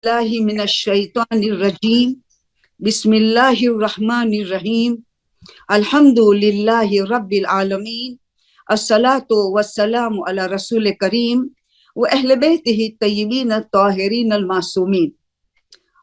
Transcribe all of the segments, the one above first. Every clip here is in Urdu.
الله من الشيطان الرجيم. بسم الله الرحمن الرحيم. الحمد لله رب العالمين. الصلاة والسلام على رسول الكريم وأهل بيته الطيبين الطاهرين المعصومين.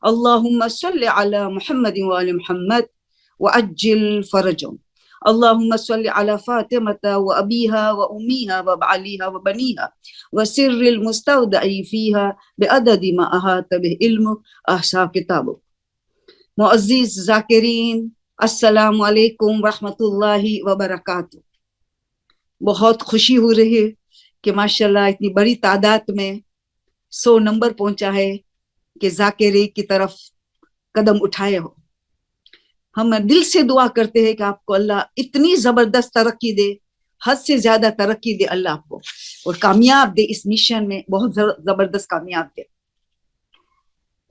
اللهم صل على محمد وآل محمد وعجل فرجهم. اللهم صل على فاطمة وأبيها وأميها وبعليها وبنيها وسر المستودع فيها بعدد ما أحاط به علمك أحصى كتابك. معزز ذاکرین، السلام علیکم ورحمۃ اللہ وبرکاتہ۔ بہت خوشی ہو رہی ہے کہ ماشاءاللہ اتنی بڑی تعداد میں 100 نمبر پہنچا ہے کہ ذاکری کی طرف قدم اٹھائے ہو۔ ہم دل سے دعا کرتے ہیں کہ آپ کو اللہ اتنی زبردست ترقی دے، حد سے زیادہ ترقی دے اللہ آپ کو، اور کامیاب دے، اس مشن میں بہت زبردست کامیاب دے۔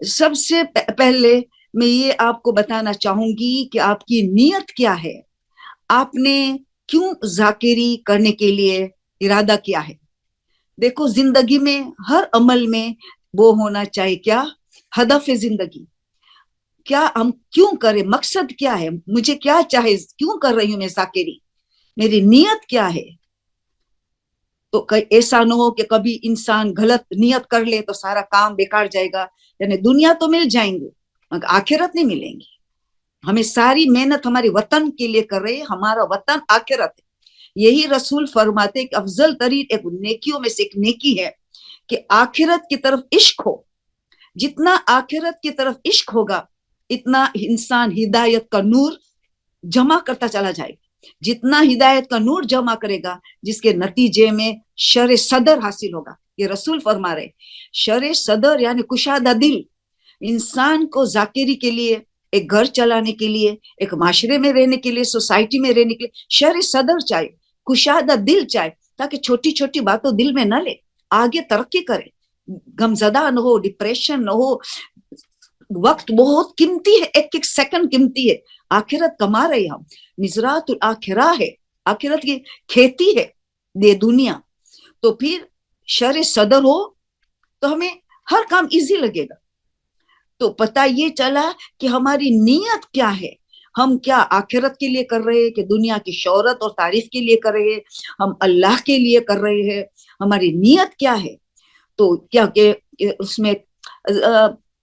سب سے پہلے میں یہ آپ کو بتانا چاہوں گی کہ آپ کی نیت کیا ہے، آپ نے کیوں ذاکری کرنے کے لیے ارادہ کیا ہے۔ دیکھو، زندگی میں ہر عمل میں وہ ہونا چاہیے، کیا ہدف ہے زندگی، کیا ہم کیوں کریں، مقصد کیا ہے، مجھے کیا چاہے، کیوں کر رہی ہوں میں ذاکری، میری نیت کیا ہے۔ تو ایسا نہ ہو کہ کبھی انسان غلط نیت کر لے تو سارا کام بیکار جائے گا، یعنی دنیا تو مل جائیں گے مگر آخرت نہیں ملیں گی۔ ہمیں ساری محنت ہمارے وطن کے لیے کر رہے ہیں، ہمارا وطن آخرت ہے۔ یہی رسول فرماتے کہ افضل ترین ایک نیکیوں میں سے ایک نیکی ہے کہ آخرت کی طرف عشق ہو۔ جتنا آخرت کی طرف عشق ہوگا اتنا انسان ہدایت کا نور جمع کرتا چلا جائے گا۔ جتنا ہدایت کا نور جمع کرے گا، جس کے نتیجے میں شرح صدر حاصل ہوگا۔ یہ رسول فرما رہے، شرح صدر یعنی کشادہ دل۔ انسان کو ذاکری کے لیے، ایک گھر چلانے کے لیے، ایک معاشرے میں رہنے کے لیے، سوسائٹی میں رہنے کے لیے شرح صدر چاہیے، کشادہ دل چاہیے، تاکہ چھوٹی چھوٹی باتوں دل میں نہ لے، آگے ترقی کرے، غمزدہ نہ ہو، ڈپریشن نہ ہو۔ وقت بہت قیمتی ہے، ایک ایک سیکنڈ قیمتی ہے۔ آخرت کما رہے ہم، نظرات الآخرہ ہے، آخرت کی کھیتی ہے یہ دنیا۔ تو پھر شرح صدر ہو تو ہمیں ہر کام ایزی لگے گا۔ تو پتہ یہ چلا کہ ہماری نیت کیا ہے، ہم کیا آخرت کے لیے کر رہے ہیں کہ دنیا کی شہرت اور تعریف کے لیے کر رہے ہیں، ہم اللہ کے لیے کر رہے ہیں، ہماری نیت کیا ہے۔ تو کیا کہ اس میں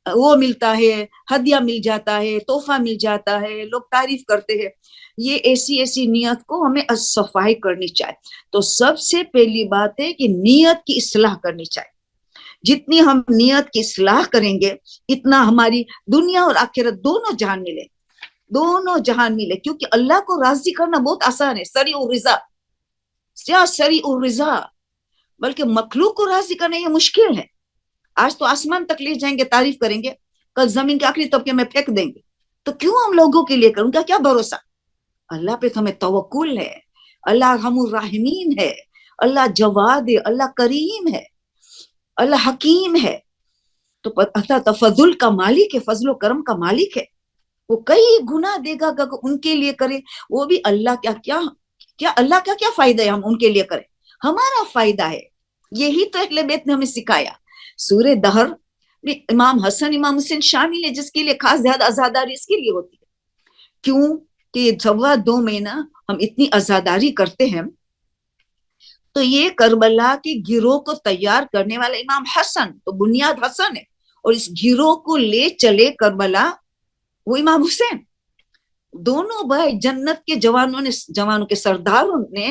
وہ ملتا ہے، ہدیہ مل جاتا ہے، تحفہ مل جاتا ہے، لوگ تعریف کرتے ہیں، یہ ایسی نیت کو ہمیں صفائی کرنی چاہیے۔ تو سب سے پہلی بات ہے کہ نیت کی اصلاح کرنی چاہیے۔ جتنی ہم نیت کی اصلاح کریں گے اتنا ہماری دنیا اور آخرت دونوں جہان ملے، دونوں جہان ملے، کیونکہ اللہ کو راضی کرنا بہت آسان ہے، سریع الرضا، کیا سریع الرضا، بلکہ مخلوق کو راضی کرنا یہ مشکل ہے۔ آج تو آسمان تک لے جائیں گے، تعریف کریں گے، کل زمین کے آخری طبقے میں پھینک دیں گے۔ تو کیوں ہم لوگوں کے لیے کریں، ان کا کیا بھروسہ۔ اللہ پہ ہمیں توکل ہے، اللہ ارحم الراحمین ہے، اللہ جواد ہے، اللہ کریم ہے، اللہ حکیم ہے۔ تو اللہ فضل کا مالک ہے، فضل و کرم کا مالک ہے، وہ کئی گنا دے گا کہ ان کے لیے کرے۔ وہ بھی اللہ کیا اللہ کا کیا فائدہ ہے ہم ان کے لیے کریں، ہمارا فائدہ ہے۔ یہی تو اہل بیت نے ہمیں سکھایا۔ سورہ دہر میں امام حسن امام حسین شامل ہے، جس کے لیے خاص زیادہ عزاداری اس کے لیے ہوتی ہے۔ کیوں کہ یہ 2.25 مہینہ ہم اتنی عزاداری کرتے ہیں۔ تو یہ کربلا کے گروہ کو تیار کرنے والا امام حسن، تو بنیاد حسن ہے، اور اس گروہ کو لے چلے کربلا وہ امام حسین۔ دونوں بھائی جنت کے جوانوں کے سرداروں نے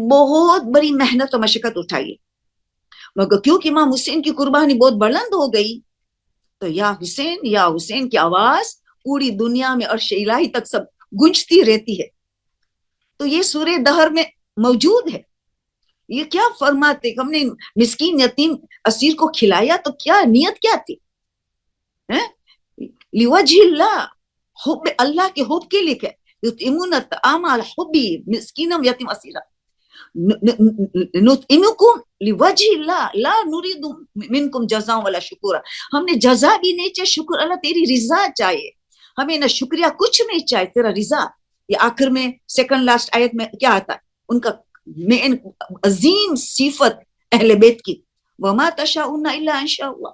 بہت بڑی محنت و مشقت اٹھائی، مگر کیونکہ امام حسین کی قربانی بہت بلند ہو گئی تو یا حسین کی آواز پوری دنیا میں عرش الہی تک سب گونجتی رہتی ہے۔ تو یہ سورہ دہر میں موجود ہے۔ یہ کیا فرماتے کہ ہم نے مسکین یتیم اسیر کو کھلایا، تو کیا نیت کیا تھی، لوجہ اللہ، حب اللہ کے حب کے لیے، یطعمون الطعام علی حبہ مسکینا یتیم اسیرا، نطعمکم لوجہ اللہ لا نرید منکم جزاء ولا شکورا۔ ہم نے جزا بھی نہیں چاہیے، شکر اللہ تیری رضا چاہیے، ہمیں نہ شکریہ کچھ نہیں چاہیے، تیرا رضا۔ یہ آخر میں سیکنڈ لاسٹ آیت میں کیا آتا ہے، ان کا مین عظیم صفت اہل بیت کی، وما تشاؤون الا ان شاء اللہ،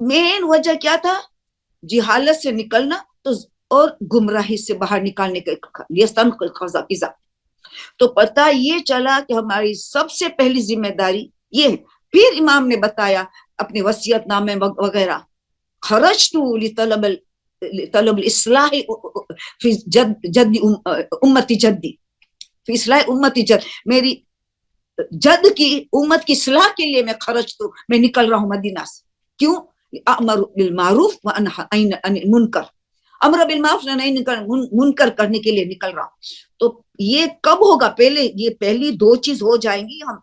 مین وجہ کیا تھا؟ جہالت سے نکلنا تو اور گمراہی سے باہر نکالنے کا. تو پتہ یہ چلا کہ ہماری سب سے پہلی ذمہ داری یہ ہے. پھر امام نے بتایا اپنے وصیت نامے وغیرہ، خرجت لطلب الاصلاح فی جد امتی جدی، فی اصلاح امتی جد، میری جد کی امت کی اصلاح کے لیے میں خرج تو میں نکل رہا ہوں مدینہ سے. کیوں؟ امر بالمعروف وانہی عن المنکر، امر بالمعروف نہی منکر کرنے کے لیے نکل رہا ہوں. تو یہ کب ہوگا؟ پہلے یہ پہلی دو چیز ہو جائیں گی، ہم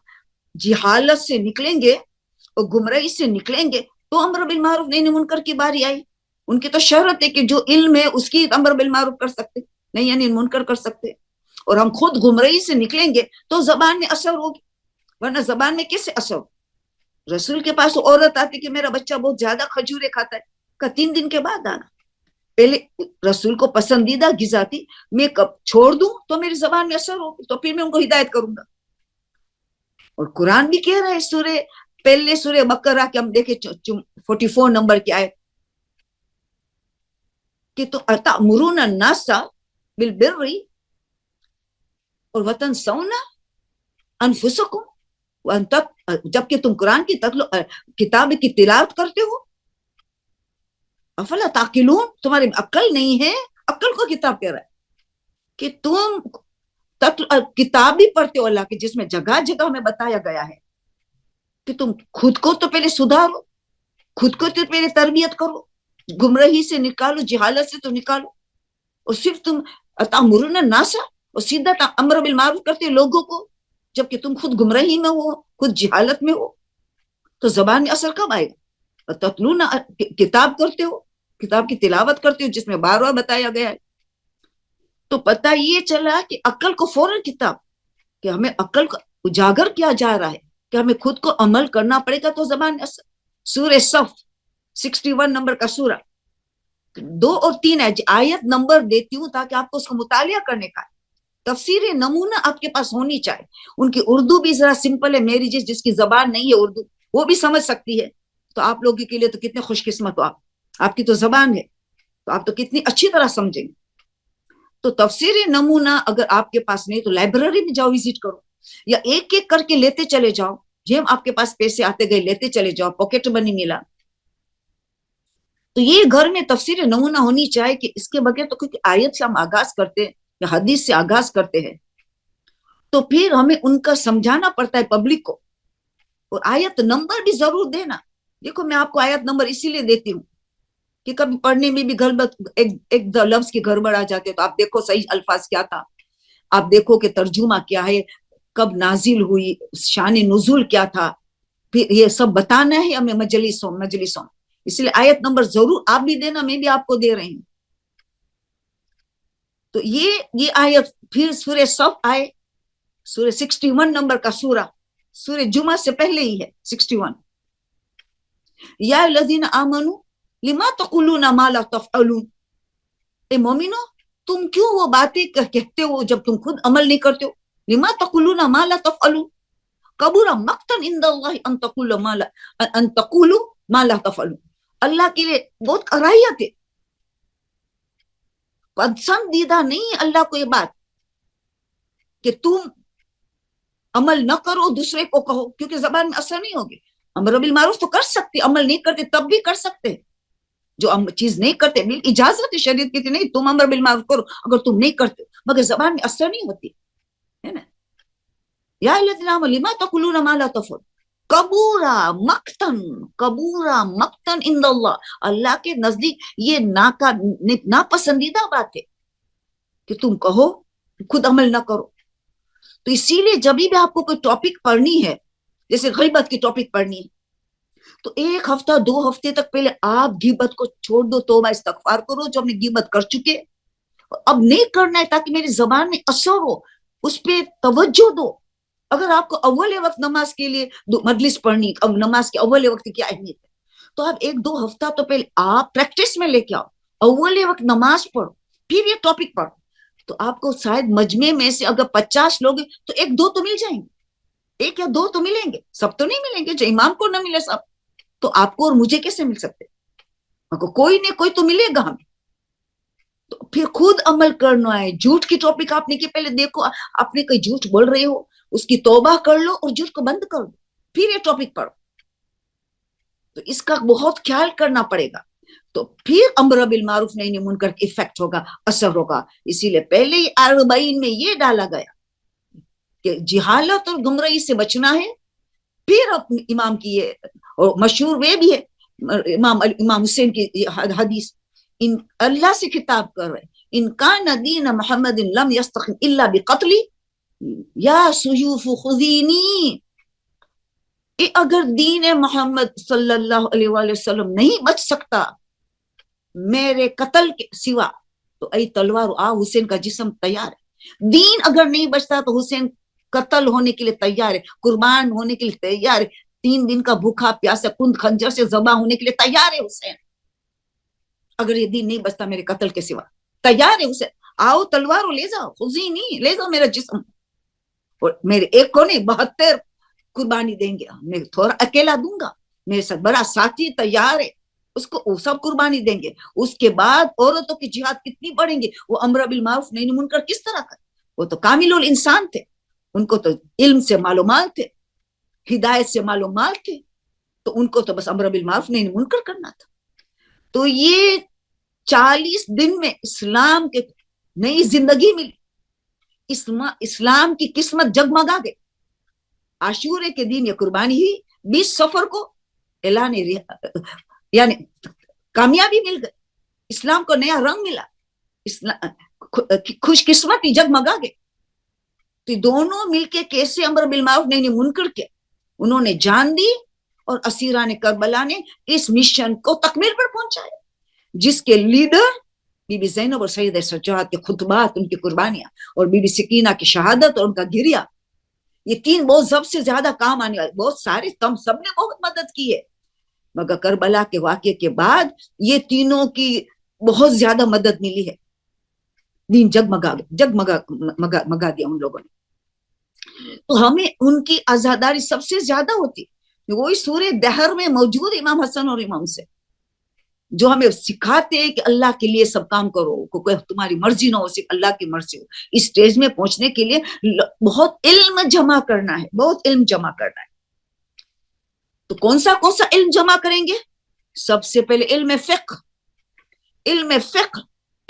جہالت سے نکلیں گے اور گمراہی سے نکلیں گے تو امر بالمعروف نہی منکر کی باری آئی. ان کی تو شہرت ہے کہ جو علم ہے اس کی امر بالمعروف کر سکتے، نہیں یعنی منکر کر سکتے. اور ہم خود گمراہی سے نکلیں گے تو زبان میں اثر ہوگی، ورنہ زبان میں کیسے اثر ہو؟ رسول کے پاس عورت آتی کہ میرا بچہ بہت زیادہ کھجورے کھاتا ہے، کہ 3 دن کے بعد آنا. پہلے رسول کو پسندیدہ غذا تھی، میں کب چھوڑ دوں تو میری زبان میں اثر ہوگی، تو پھر میں ان کو ہدایت کروں گا. اور قرآن بھی کہہ رہا ہے پہلے سورہ بقرہ کے ہم دیکھیں 44 نمبر کی آیت کہ تو اتأمرون الناس بالبر اور وتنسون انفسکم، جبکہ تم قرآن کی کتاب کی تلاوت کرتے ہو. افلا تعقلون، تمہاری عقل نہیں ہے؟ عقل کو کتاب کہہ رہا ہے کہ تم کتاب بھی پڑھتے ہو اللہ کی، جس میں جگہ جگہ ہمیں بتایا گیا ہے کہ تم خود کو تو پہلے سدھارو، خود کو تو پہلے تربیت کرو، گمراہی سے نکالو، جہالت سے تو نکالو. اور صرف تم تأمرون الناس اور سیدھا امر بالمعروف کرتے ہو لوگوں کو، جبکہ تم خود گمراہی میں ہو، خود جہالت میں ہو. تو زبان میں اثر کب آئے گا؟ تتلون، کتاب کرتے ہو، کتاب کی تلاوت کرتے ہو جس میں بار بار بتایا گیا ہے. تو پتہ یہ چلا کہ عقل کو فوراً کتاب، کہ ہمیں عقل کو اجاگر کیا جا رہا ہے کہ ہمیں خود کو عمل کرنا پڑے گا تو زبان میں اثر. سورہ صف 61 نمبر کا سورہ 2 اور 3 آیت نمبر دیتی ہوں تاکہ آپ کو اس کو مطالعہ کرنے کا تفسیر نمونہ آپ کے پاس ہونی چاہیے. ان کی اردو بھی ذرا سمپل ہے، میری جس کی زبان نہیں ہے اردو وہ بھی سمجھ سکتی ہے. تو آپ لوگوں کے لیے تو کتنے خوش قسمت ہو آپ کی تو زبان ہے، تو آپ تو کتنی اچھی طرح سمجھیں گے. تو تفسیر نمونہ اگر آپ کے پاس نہیں تو لائبریری میں جاؤ، وزٹ کرو، یا ایک ایک کر کے لیتے چلے جاؤ، جب آپ کے پاس پیسے آتے گئے لیتے چلے جاؤ، پاکٹ منی ملا. تو یہ گھر میں تفسیر نمونہ ہونی چاہیے کہ اس کے بغیر تو کیونکہ آیت سے ہم آغاز کرتے ہیں یا حدیث سے آغاز کرتے ہیں تو پھر ہمیں ان کا سمجھانا پڑتا ہے پبلک کو. اور آیت نمبر بھی ضرور دینا. دیکھو میں آپ کو آیت نمبر اسی لیے دیتی ہوں کہ کبھی پڑھنے میں بھی ایک لفظ کی گڑبڑ آ جاتے تو آپ دیکھو صحیح الفاظ کیا تھا، آپ دیکھو کہ ترجمہ کیا ہے، کب نازل ہوئی، شان نزول کیا تھا، پھر یہ سب بتانا ہے ہمیں مجلسوں. اس لیے آیت نمبر ضرور آپ بھی دینا، میں بھی آپ کو دے رہی ہوں. تو یہ آیت پھر سورہ صف آئے، سورہ 61 نمبر کا سورہ جمعہ سے پہلے ہی ہے 61. یا الذین آمنوا لما تقولون ما لا تفعلون، اے مومنو تم کیوں وہ باتیں کہتے ہو جب تم خود عمل نہیں کرتے ہو. لما تقولون ما لا تفعلون کبر مقتا عند اللہ ان تقولوا ما لا تفعلون. اللہ کے لیے بہت کراہیت ہے، پسندیدہ نہیں ہے اللہ کو یہ بات کہ تم عمل نہ کرو دوسرے کو کہو، کیونکہ زبان میں اثر نہیں ہوگی. امر بالمعروف تو کر سکتے، عمل نہیں کرتے تب بھی کر سکتے. جو چیز نہیں کرتے اجازت ہے شریعت کی نہیں تم امر بالمعروف کرو، اگر تم نہیں کرتے مگر زبان میں اثر نہیں ہوتی ہے نا. یا الذین آمنوا لما تقولون ما لا تفعلون کبورا مقتن عند اللہ کے نزدیک یہ ناپسندیدہ بات ہے کہ تم کہو خود عمل نہ کرو. تو اسی لیے جب بھی آپ کو کوئی ٹاپک پڑھنی ہے، جیسے غیبت کی ٹاپک پڑھنی ہے تو 1 ہفتہ 2 ہفتے تک پہلے آپ غیبت کو چھوڑ دو، توبہ استغفار کرو جو ہم نے غیبت کر چکے اب نہیں کرنا ہے تاکہ میری زبان میں اثر ہو، اس پہ توجہ دو. اگر آپ کو اول وقت نماز کے لیے مجلس پڑھنی، اب نماز کے اول وقت کی اہمیت ہے تو آپ 1-2 ہفتہ تو پہلے آپ پریکٹس میں لے کے آؤ، اول وقت نماز پڑھو پھر یہ ٹاپک پڑھو. تو آپ کو شاید مجمع میں سے اگر 50 لوگ ہیں تو 1-2 تو مل جائیں گے، 1 یا 2 تو ملیں گے، سب تو نہیں ملیں گے، جو امام کو نہ ملے سب. تو آپ کو اور مجھے کیسے مل سکتے؟ کوئی نہیں کوئی تو ملے گا ہمیں. تو پھر خود عمل کرنا ہے. جھوٹ کی ٹاپک آپ نے کہ پہلے دیکھو آپ نے کوئی جھوٹ بول رہے ہو, اس کی توبہ کر لو اور جھوٹ کو بند کر دو, پھر یہ ٹاپک پڑھو. تو اس کا بہت خیال کرنا پڑے گا. تو پھر امر بالمعروف نہی منکر کا افیکٹ ہوگا, اثر ہوگا. اسی لیے پہلے ہی اربعین میں یہ ڈالا گیا کہ جہالت اور گمراہی سے بچنا ہے. پھر امام کی یہ اور مشہور وہ بھی ہے امام حسین کی حدیث, ان اللہ سے خطاب کر رہے, ان کان دین محمد لم یستقم الا بقتلی یا سیوف خذینی. اگر دین محمد صلی اللہ علیہ وآلہ وسلم نہیں بچ سکتا میرے قتل کے سوا, تو ای تلوار آ, حسین کا جسم تیار ہے. دین اگر نہیں بچتا تو حسین قتل ہونے کے لیے تیار ہے, قربان ہونے کے لیے تیار ہے, 3 دن کا بھوکا پیاسا کند خنجر سے ذبح ہونے کے لیے تیار ہے حسین. اگر یہ دین نہیں بچتا میرے قتل کے سوا, تیار ہے حسین. آؤ تلوار لے جاؤ, خذی نہیں لے جاؤ میرا جسم, اور میرے ایک کو نہیں 72 قربانی دیں گے, میں تھوڑا اکیلا دوں گا, میرے ساتھ بڑا ساتھی تیار ہے, اس کو سب قربانی دیں گے. اس کے بعد عورتوں کی جہاد کتنی بڑھیں گے, وہ امر بالمعروف نہی منکر کس طرح کر, وہ تو کامل الانسان تھے, ان کو تو علم سے معلومات تھے, ہدایت سے معلومات تھے, تو ان کو تو بس امر بالمعروف نہی منکر کرنا تھا. تو یہ 40 دن میں اسلام کے نئی زندگی ملی, اسلام کی قسمت جگمگا گئی. عاشورے کے دن یہ قربانی ہی, 20 صفر کو اعلان یعنی کامیابی مل گئی, اسلام کو نیا رنگ ملا, خوش قسمتی جگمگا گئے. تو دونوں مل کے کیسے امر بالمعروف نہی منکر کیا, انہوں نے جان دی, اور اسیران کربلا نے اس مشن کو تکمیل پر پہنچایا, جس کے لیڈر بی بی زینب اور سید سجاد کے خطبات, ان کی قربانیاں, اور بی بی سکینہ کی شہادت اور ان کا گریہ, یہ 3 بہت سب سے زیادہ کام آنے والے. بہت سارے تم سب نے بہت مدد کی ہے, مگر کربلا کے واقعے کے بعد یہ تینوں کی بہت زیادہ مدد ملی ہے. دین جگمگا دیا ان لوگوں نے. تو ہمیں ان کی آزاداری سب سے زیادہ ہوتی, وہی سورہ دہر میں موجود امام حسن اور امام سے, جو ہمیں سکھاتے ہیں کہ اللہ کے لیے سب کام کرو, کوئی تمہاری مرضی نہ ہو, صرف اللہ کی مرضی ہو. اس سٹیج میں پہنچنے کے لیے بہت علم جمع کرنا ہے, بہت علم جمع کرنا ہے. تو کون سا علم جمع کریں گے؟ سب سے پہلے علم فقہ,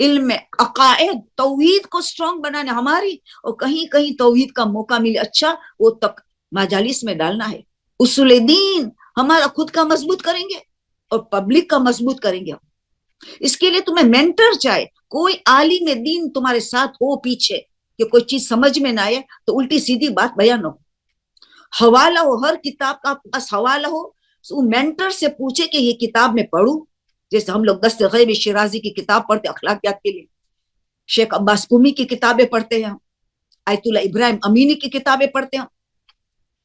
علم عقائد, توحید کو سٹرونگ بنانا ہماری, اور کہیں توحید کا موقع ملے اچھا, وہ تک مجالس میں ڈالنا ہے. اصول دین ہمارا خود کا مضبوط کریں گے اور پبلک کا مضبوط کریں گے. اس کے لیے تمہیں مینٹر چاہے, کوئی عالم دین تمہارے ساتھ ہو پیچھے, کہ کوئی چیز سمجھ میں نہ آئے تو الٹی سیدھی بات بیان ہو, حوالہ ہو, ہر کتاب کا پاس حوالہ ہو, تو مینٹر سے پوچھے کہ یہ کتاب میں پڑھوں. جیسے ہم لوگ دست غیب شیرازی کی کتاب پڑھتے اخلاقیات کے لیے, شیخ عباس قمی کی کتابیں پڑھتے ہیں, آیت اللہ ابراہیم امینی کی کتابیں پڑھتے ہیں,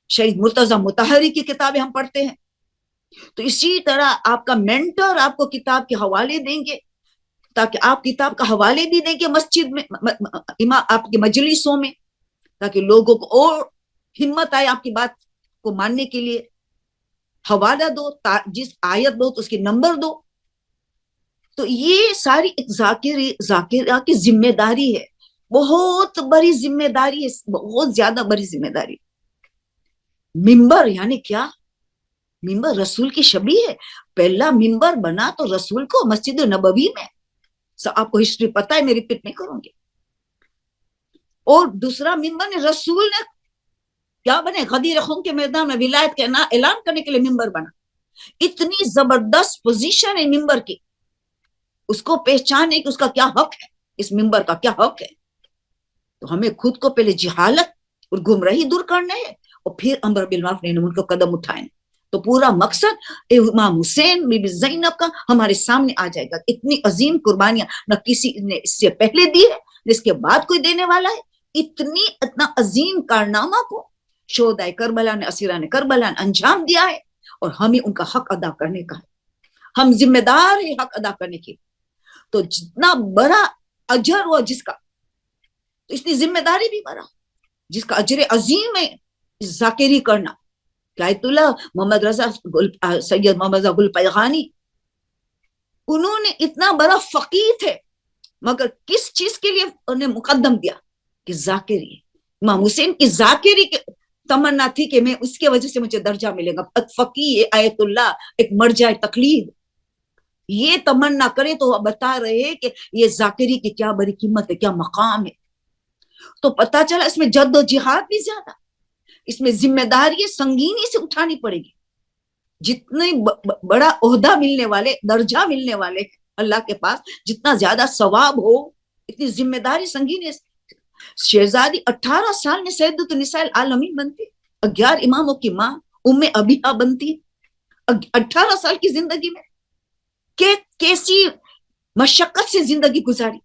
شہید مرتضی مطہری کی کتابیں ہم پڑھتے ہیں. تو اسی طرح آپ کا مینٹر آپ کو کتاب کے حوالے دیں گے, تاکہ آپ کتاب کا حوالے بھی دیں گے مسجد میں, آپ کی مجلسوں میں, تاکہ لوگوں کو اور ہمت آئے آپ کی بات کو ماننے کے لیے. حوالہ دو, جس آیت دو تو اس کی نمبر دو. تو یہ ساری ایک ذاکرہ کی ذمہ داری ہے, بہت بڑی ذمہ داری ہے, بہت زیادہ بڑی ذمہ داری. ممبر یعنی کیا؟ ممبر رسول کی شبیہ ہے. پہلا ممبر بنا تو رسول کو مسجد نبوی میں, آپ کو ہسٹری پتا ہے, میں ریپیٹ نہیں کروں گی. اور دوسرا ممبر نے رسول نے کیا بنے, غدیر خون کے میدان میں ولایت کے اعلان کرنے کے لیے ممبر بنا. اتنی زبردست پوزیشن ہے ممبر کی, اس کو پہچانے کہ اس کا کیا حق ہے, اس ممبر کا کیا حق ہے. تو ہمیں خود کو پہلے جہالت اور گمراہی دور کرنا ہے, اور پھر امر بالمعروف نہی منکر کو قدم اٹھائیں. تو پورا مقصد امام حسین بی بی زینب کا ہمارے سامنے آ جائے گا. اتنی عظیم قربانیاں نہ کسی نے اس سے پہلے دی ہے, جس کے بعد کوئی دینے والا ہے. اتنا عظیم کارنامہ کو شہدائے کربلا نے, اسیران کربلا نے انجام دیا ہے, اور ہمیں ان کا حق ادا کرنے کا ہے. ہم ذمہ دار ہیں حق ادا کرنے کی. تو جتنا بڑا اجر ہوا جس کا, تو اس کی ذمہ داری بھی بڑا, جس کا اجر عظیم ہے ذاکری کرنا, کہ آیت اللہ محمد رضا سید محمد رضا گل پیغانی انہوں نے اتنا بڑا فقیہ تھے، مگر کس چیز کے لیے انہیں مقدم دیا کہ ذاکری، امام حسین کی ذاکری کی تمنا تھی کہ میں اس کی وجہ سے مجھے درجہ ملے گا، فقیہ آیت اللہ ایک مرجع تقلید یہ تمنا کرے تو وہ بتا رہے کہ یہ ذاکری کی کیا بڑی قیمت ہے، کیا مقام ہے۔ تو پتا چلا اس میں جد و جہاد بھی زیادہ، اس میں ذمہ داری سنگینی سے اٹھانی پڑے گی، جتنے بڑا عہدہ ملنے والے، درجہ ملنے والے اللہ کے پاس، جتنا زیادہ ثواب ہو اتنی ذمہ داری سنگین ہے۔ شہزادی 18 سال میں سیدۃ النساء العالمین بنتی، 11 اماموں کی ماں ام ابیہ بنتی، 18 سال کی زندگی میں کیسی مشقت سے زندگی گزاری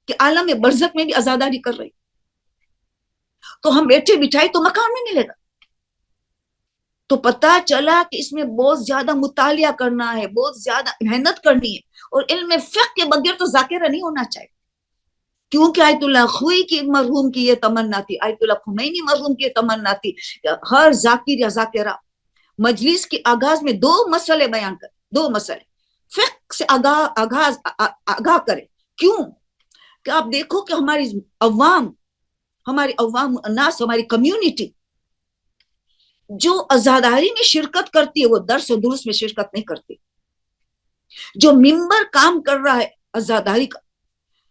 کہ عالم برزخ میں بھی عزاداری کر رہی، تو ہم بیٹھے بٹھائی تو مقام نہیں ملے گا۔ تو پتا چلا کہ اس میں بہت زیادہ مطالعہ کرنا ہے، بہت زیادہ محنت کرنی ہے، اور علم فقہ کے بغیر تو ذاکرہ نہیں ہونا چاہیے، کیونکہ آیت اللہ خوئی کی مرحوم کی یہ تمنا تھی، آیت اللہ خمینی مرحوم کی یہ تمنا تھی، ہر ذاکر یا ذاکرہ مجلس کے آغاز میں 2 مسئلے بیان کر، 2 مسئلے فقہ سے آگاہ کرے۔ کیوں کہ آپ دیکھو کہ ہماری عوام الناس، ہماری کمیونٹی جو عزاداری میں شرکت کرتی ہے وہ درس و دروس میں شرکت نہیں کرتی۔ جو ممبر کام کر رہا ہے عزاداری کا،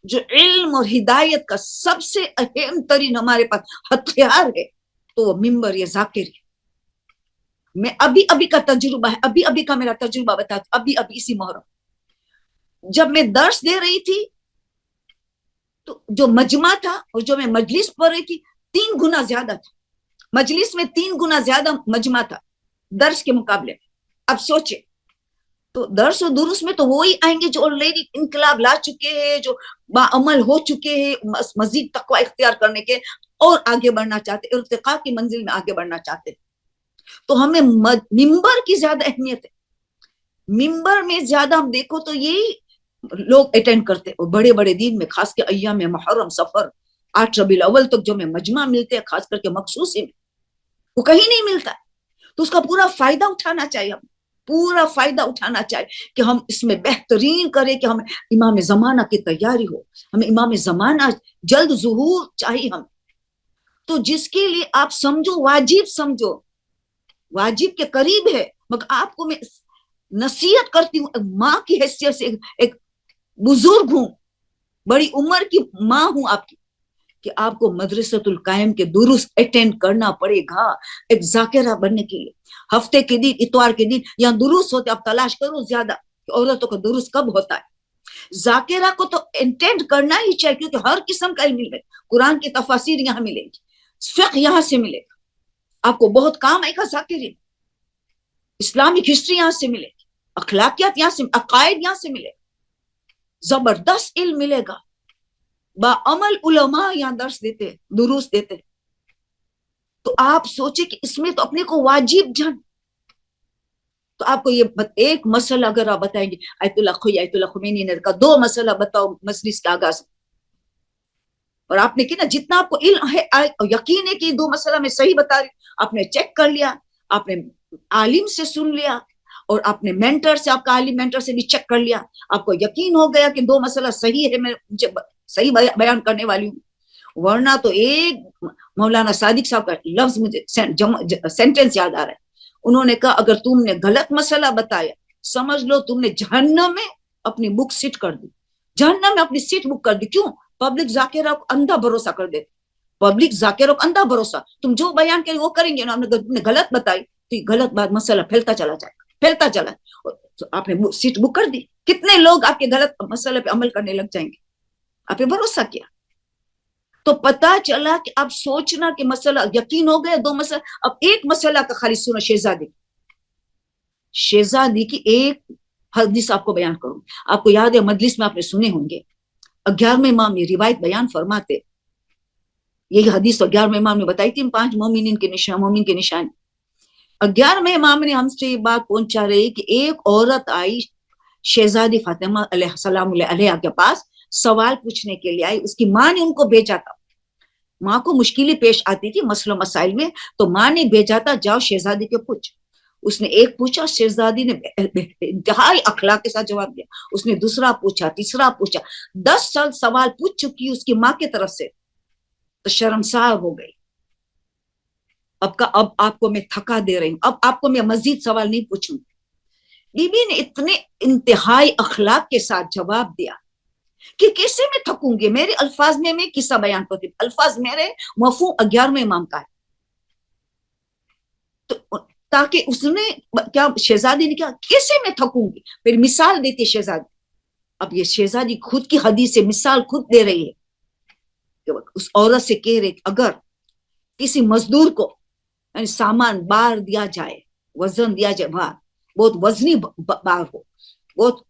جو علم اور ہدایت کا سب سے اہم ترین ہمارے پاس ہتھیار ہے، تو وہ ممبر یا ذاکر ہے۔ میں ابھی کا تجربہ ہے، ابھی کا میرا تجربہ بتاتا، ابھی اسی محرم جب میں درس دے رہی تھی تو جو مجمع تھا اور جو میں مجلس پڑھ رہی تھی 3 گنا زیادہ تھا، مجلس میں 3 گنا زیادہ مجمع تھا درس کے مقابلے میں۔ اب سوچے تو درس و دروس میں تو وہی آئیں گے جو آلریڈی انقلاب لا چکے ہیں، جو باعمل ہو چکے ہیں، مزید تقوی اختیار کرنے کے اور آگے بڑھنا چاہتے، ارتقاء کی منزل میں آگے بڑھنا چاہتے۔ تو ہمیں ممبر کی زیادہ اہمیت ہے، ممبر میں زیادہ ہم دیکھو تو یہی لوگ اٹینڈ کرتے، اور بڑے بڑے دین میں خاص کے ایام محرم، سفر، 8 ربیع الاول تک جو میں مجمع ملتے ہیں، خاص کر کے مخصوصی میں وہ کہیں نہیں ملتا، تو اس کا پورا فائدہ اٹھانا چاہیے، ہم پورا فائدہ اٹھانا چاہیے کہ ہم اس میں بہترین کریں کہ ہمیں امام زمانہ کی تیاری ہو، ہمیں امام زمانہ جلد ظہور چاہیے ہم۔ تو جس کے لیے آپ سمجھو واجب کے قریب ہے، مگر آپ کو میں نصیحت کرتی ہوں، ماں کی حیثیت سے، ایک بزرگ ہوں، بڑی عمر کی ماں ہوں آپ کی، کہ آپ کو مدرسۃ القائم کے دروس اٹینڈ کرنا پڑے گا ایک ذاکرہ بننے کے لیے۔ ہفتے کے دن، اتوار کے دن یہاں دروس ہوتے، آپ تلاش کرو زیادہ کہ عورتوں کا دروس کب ہوتا ہے۔ ذاکرہ کو تو اٹینڈ کرنا ہی چاہیے، کیونکہ ہر قسم کا علم ملے گا، قرآن کی تفاسیر یہاں ملے گی، فقہ یہاں سے ملے گا، آپ کو بہت کام آئے گا ذاکری، اسلامک ہسٹری یہاں سے ملے گی، اخلاقیات یہاں سے، عقائد یہاں سے ملے گا، زبردست علم ملے گا، باعمل علماء یہاں درس دیتے، دروس دیتے۔ تو آپ سوچیں کہ اس میں تو اپنے کو واجب جان، تو آپ کو یہ ایک مسئلہ اگر آپ بتائیں گے، آیت اللہ خمینی نے کہا 2 مسئلہ بتاؤ مجلس کے آغاز، اور آپ نے کہا جتنا آپ کو علم ہے، یقین ہے کہ 2 مسئلہ میں صحیح بتا رہی، آپ نے چیک کر لیا، آپ نے عالم سے سن لیا، اور آپ نے مینٹر سے، آپ کا عالم مینٹر سے بھی چیک کر لیا، آپ کو یقین ہو گیا کہ 2 مسئلہ صحیح ہے، میں صحیح بیان کرنے والی ہوں۔ ورنہ تو ایک مولانا صادق صاحب کا لفظ مجھے سینٹنس یاد آ رہا ہے، انہوں نے کہا اگر تم نے غلط مسئلہ بتایا، سمجھ لو تم نے جہنم میں اپنی بک سیٹ کر دی، جہنم میں اپنی سیٹ بک کر دی۔ کیوں؟ پبلک ذاکرہ کو اندھا بھروسہ کر دیتے، پبلک ذاکرہ کو اندھا بھروسہ، تم جو بیان کریں وہ کریں گے نا، تم نے غلط بتائی تو یہ غلط بات، مسئلہ پھیلتا چلا جائے گا، پھیلتا چلا، آپ نے سیٹ بک کر دی، کتنے لوگ آپ کے غلط مسئلے پہ عمل کرنے لگ جائیں گے، آپ نے بھروسہ کیا۔ تو پتا چلا کہ اب سوچنا کہ مسئلہ یقین ہو گیا 2 مسئلہ، اب ایک مسئلہ کا خالی سنو، شہزادی کی ایک حدیث آپ کو بیان کروں، آپ کو یاد ہے مجلس میں آپ نے سنے ہوں گے، 11ویں امام یہ روایت بیان فرماتے، یہی حدیث 11ویں امام نے بتائی تھی، 5 مومنین کے نشان۔ 11ویں امام نے ہم سے یہ بات پہنچا رہی کہ ایک عورت آئی شہزادی فاطمہ علیہ السلام علیہ کے پاس، سوال پوچھنے کے لیے آئی، اس کی ماں نے ان کو بھیجا تھا ماں کو مشکلیں پیش آتی تھی مسئلہ مسائل میں، تو ماں نے بھیجا تھا جاؤ شہزادی کے پوچھ. اس نے ایک پوچھا، شہزادی نے انتہائی اخلاق کے ساتھ جواب دیا. اس نے دوسرا پوچھا، تیسرا پوچھا، 10 سال سوال پوچھ چکی اس کی ماں کی طرف سے، تو شرمسار ہو گئی. اب آپ کو میں تھکا دے رہی ہوں، اب آپ کو میں مزید سوال نہیں پوچھوں. بی بی نے اتنے انتہائی اخلاق کے ساتھ جواب دیا کہ کیسے میں تھکوں گی، میرے الفاظ میں قصہ بیان کرتی ہوں، الفاظ میرے مفہوم 11ویں امام کا ہے. تو تاکہ اس نے کیا، شہزادی نے کیا، کیسے میں تھکوں گی، پھر مثال دیتی شہزادی. اب یہ شہزادی خود کی حدیث سے مثال خود دے رہی ہے کہ اس عورت سے کہہ رہے اگر کسی مزدور کو یعنی سامان بار دیا جائے، وزن دیا جائے، بار بہت وزنی بار ہو، بہت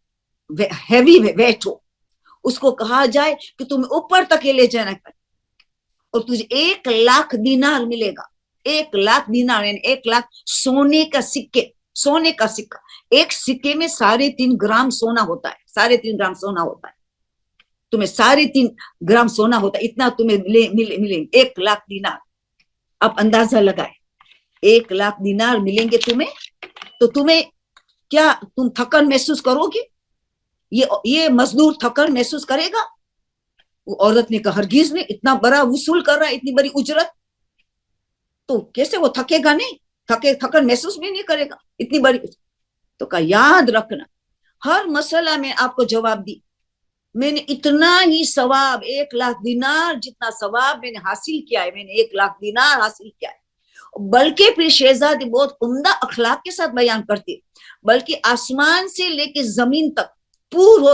ہیوی ویٹ ہو، اس کو کہا جائے کہ تمہیں اوپر تک لے جانا ہے اور تجھے 1,00,000 دینار ملے گا. 1,00,000 دینار یعنی 1,00,000 سونے کا سکے، سونے کا سکہ. ایک سکے میں 3.5 گرام سونا ہوتا ہے، 3.5 گرام سونا ہوتا ہے. تمہیں 3.5 گرام سونا ہوتا ہے، اتنا تمہیں ملیں 1,00,000 دینار. اب اندازہ لگائے 1,00,000 دینار ملیں گے تمہیں، تو تمہیں کیا تم تھکن محسوس کرو گے؟ یہ مزدور تھکن محسوس کرے گا؟ وہ عورت نے کہا ہرگز نہیں، اتنا بڑا وصول کر رہا ہے، اتنی بڑی اجرت، تو کیسے وہ تھکے گا نہیں، تھکن محسوس بھی نہیں کرے گا اتنی بڑی. تو کہا یاد رکھنا ہر مسئلہ میں آپ کو جواب دی، میں نے اتنا ہی ثواب 1,00,000 دینار جتنا ثواب میں نے حاصل کیا ہے، میں نے 1,00,000 دینار حاصل کیا ہے. بلکہ پھر شہزادی بہت عمدہ اخلاق کے ساتھ بیان کرتی، بلکہ آسمان سے لے کے زمین تک پورو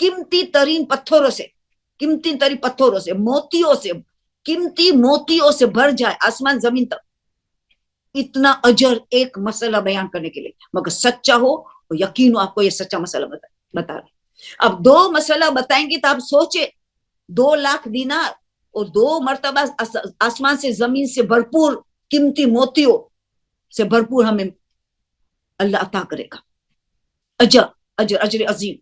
قیمتی ترین پتھروں سے، قیمتی ترین پتھروں سے، موتیوں سے، قیمتی موتیوں سے بھر جائے آسمان زمین تک، اتنا اجر ایک مسئلہ بیان کرنے کے لیے. مگر سچا ہو تو یقین ہو آپ کو یہ سچا مسئلہ بتا رہے. اب 2 مسئلہ بتائیں گے تو آپ سوچے 2,00,000 دینار اور 2 مرتبہ آسمان سے زمین سے بھرپور قیمتی موتیوں سے بھرپور ہمیں اللہ عطا کرے گا، اجر اجر اجر عظیم.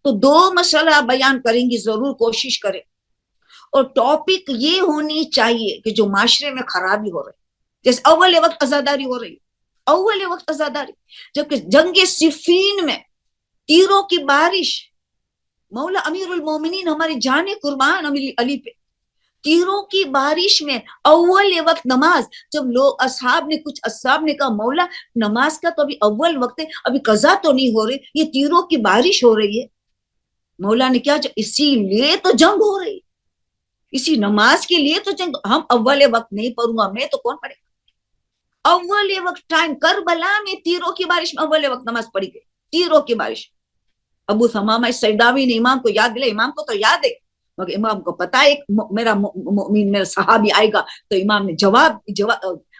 تو 2 مسئلہ بیان کریں گی، ضرور کوشش کریں. اور ٹاپک یہ ہونی چاہیے کہ جو معاشرے میں خرابی ہو رہی، جیسے اول وقت عزاداری ہو رہی، اول وقت عزاداری، جبکہ جنگ صفین میں تیروں کی بارش، مولا امیر المومنین ہماری جان قربان علی پہ، تیروں کی بارش میں اول وقت نماز. جب لوگ کچھ اصحاب نے کہا مولا نماز کا تو ابھی اول وقت ہے، ابھی قضا تو نہیں ہو رہی، یہ تیروں کی بارش ہو رہی ہے. مولا نے کیا، اسی لیے تو جنگ ہو رہی، اسی نماز کے لیے تو جنگ. ہم اول وقت نہیں پڑھوں گا، میں تو کون پڑھے گا؟ اول وقت ٹائم کربلا میں تیروں کی بارش میں اول وقت نماز پڑھی گئی، تیروں کی بارش. ابو ثمامہ سیداوی نے امام کو یاد دلایا، امام کو تو یاد ہے مگر امام کو پتا ہے میرا مؤمن میرا صحابی آئے گا، تو امام نے جواب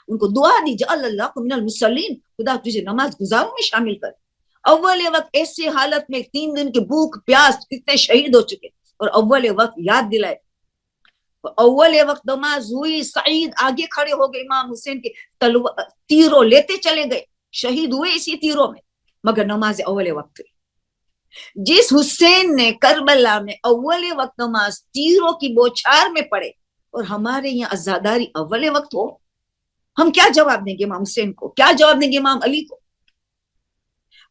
ان کو دعا دی، جعل اللہ من المصلین، خدا تجھے نماز گزاروں میں شامل کر. اول وقت ایسے حالت میں 3 دن کی بھوک پیاس، کتنے شہید ہو چکے، اور اول وقت یاد دلائے. اول وقت نماز ہوئی، سعید آگے کھڑے ہو گئے، امام حسین کے تیروں لیتے چلے گئے، شہید ہوئے اسی تیروں میں، مگر نماز اول وقت ہوئی. جس حسین نے کربلا میں اول وقت نماز تیروں کی بوچھار میں پڑے، اور ہمارے یہاں عزاداری اول وقت ہو، ہم کیا جواب دیں گے امام حسین کو، کیا جواب دیں گے امام علی کو؟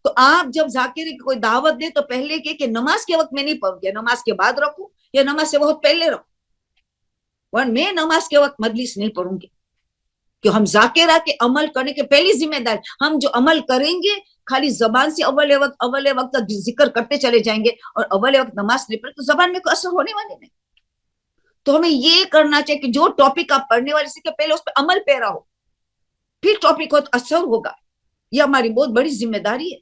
تو آپ جب ذاکرے کی کوئی دعوت دے تو پہلے کہ نماز کے وقت میں نہیں پڑھوں گی، نماز کے بعد رکھوں یا نماز سے بہت پہلے رکھوں، ورنہ میں نماز کے وقت مجلس نہیں پڑھوں گی. کہ ہم ذاکرہ کے عمل کرنے کے پہلی ذمہ دار، ہم جو عمل کریں گے خالی زبان سے اول وقت ذکر کرتے چلے جائیں گے اور اول وقت نماز نہیں پڑھے تو زبان میں کوئی اثر ہونے والے نہیں. تو ہمیں یہ کرنا چاہیے کہ جو ٹاپک آپ پڑھنے والے سے پہلے اس پہ عمل پیرا ہو، پھر ٹاپک کو اثر ہوگا. یہ ہماری بہت بڑی ذمہ داری ہے.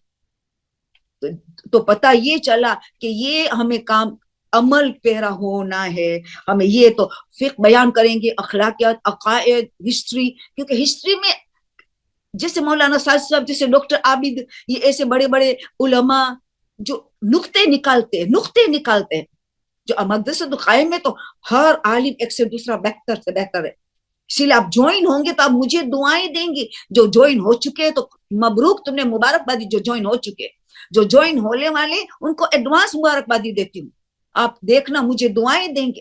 تو پتہ یہ چلا کہ یہ ہمیں کام عمل پیرا ہونا ہے. ہمیں یہ تو فقہ بیان کریں گے، اخلاقیات، عقائد، ہسٹری، کیونکہ ہسٹری میں جیسے مولانا صاحب، جیسے ڈاکٹر عابد، یہ ایسے بڑے بڑے علماء جو نقطے نکالتے ہیں. جو مقدسۃ قائم میں تو ہر عالم ایک سے دوسرا بہتر سے بہتر ہے. اسی لیے آپ جوائن ہوں گے تو آپ مجھے دعائیں دیں گے. جو جوائن ہو چکے تو مبروک، تم نے مبارکبادی. جو جوائن ہو چکے، جو جوائن ہونے والے ان کو ایڈوانس مبارکبادی دیتی ہوں. آپ دیکھنا مجھے دعائیں دیں گے.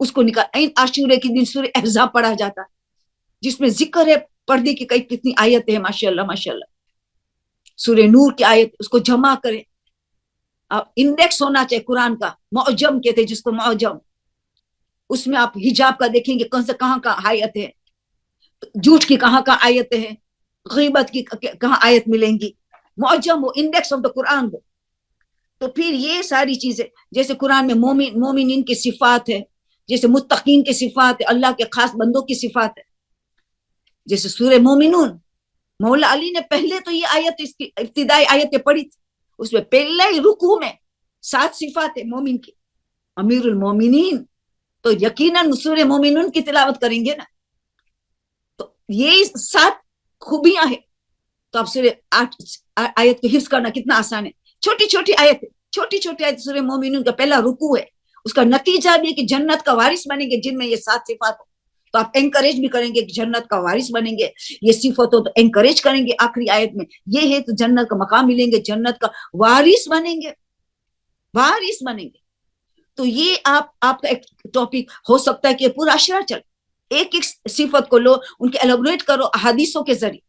اس کو نکال. این عاشورے کے دن سورہ احزاب پڑھا جاتا ہے جس میں ذکر ہے پردے کی کتنی آیتیں ہیں. ماشاء اللہ ماشاء اللہ. سورہ نور کی آیت اس کو جمع کریں. انڈیکس ہونا چاہیے قرآن کا, معجم کہتے جس کو معجم. اس میں آپ حجاب کا دیکھیں گے کون سے کہاں کا آیت ہے, جھوٹ کی کہاں کا آیتیں ہیں, غیبت کی کہاں آیت ملیں گی. معجم ہو, انڈیکس آف دا قرآن ہو. تو پھر یہ ساری چیزیں جیسے قرآن میں مومنین کی صفات ہے, جیسے متقین کی صفات ہے, اللہ کے خاص بندوں کی صفات ہے. جیسے سورہ مومنون, مولا علی نے پہلے تو یہ آیت اس کی ابتدائی آیتیں پڑھی تھی. اس میں پہلے ہی رکوع میں 7 صفات ہے مومن کی. امیر المومنین تو یقیناً سورہ مومنون کی تلاوت کریں گے نا, تو یہ 7 خوبیاں ہیں. تو آپ سورہ 8 آیت کو حفظ کرنا کتنا آسان ہے. چھوٹی چھوٹی آیت ہے, چھوٹی چھوٹی آیت. سورہ مومنون کا پہلا رکوع ہے, اس کا نتیجہ بھی ہے کہ جنت کا وارث بنیں گے جن میں یہ 7 صفات ہو. تو آپ انکریج بھی کریں گے کہ جنت کا وارث بنیں گے, یہ صفت ہو تو انکریج کریں گے. آخری آیت میں یہ ہے تو جنت کا مقام ملیں گے, جنت کا وارث بنیں گے, وارث بنیں گے. تو یہ آپ کا ایک ٹاپک ہو سکتا ہے کہ پورا عشرہ چل ایک ایک صفت کو لو, ان کے ایلیبریٹ کرو احادیثوں کے ذریعے.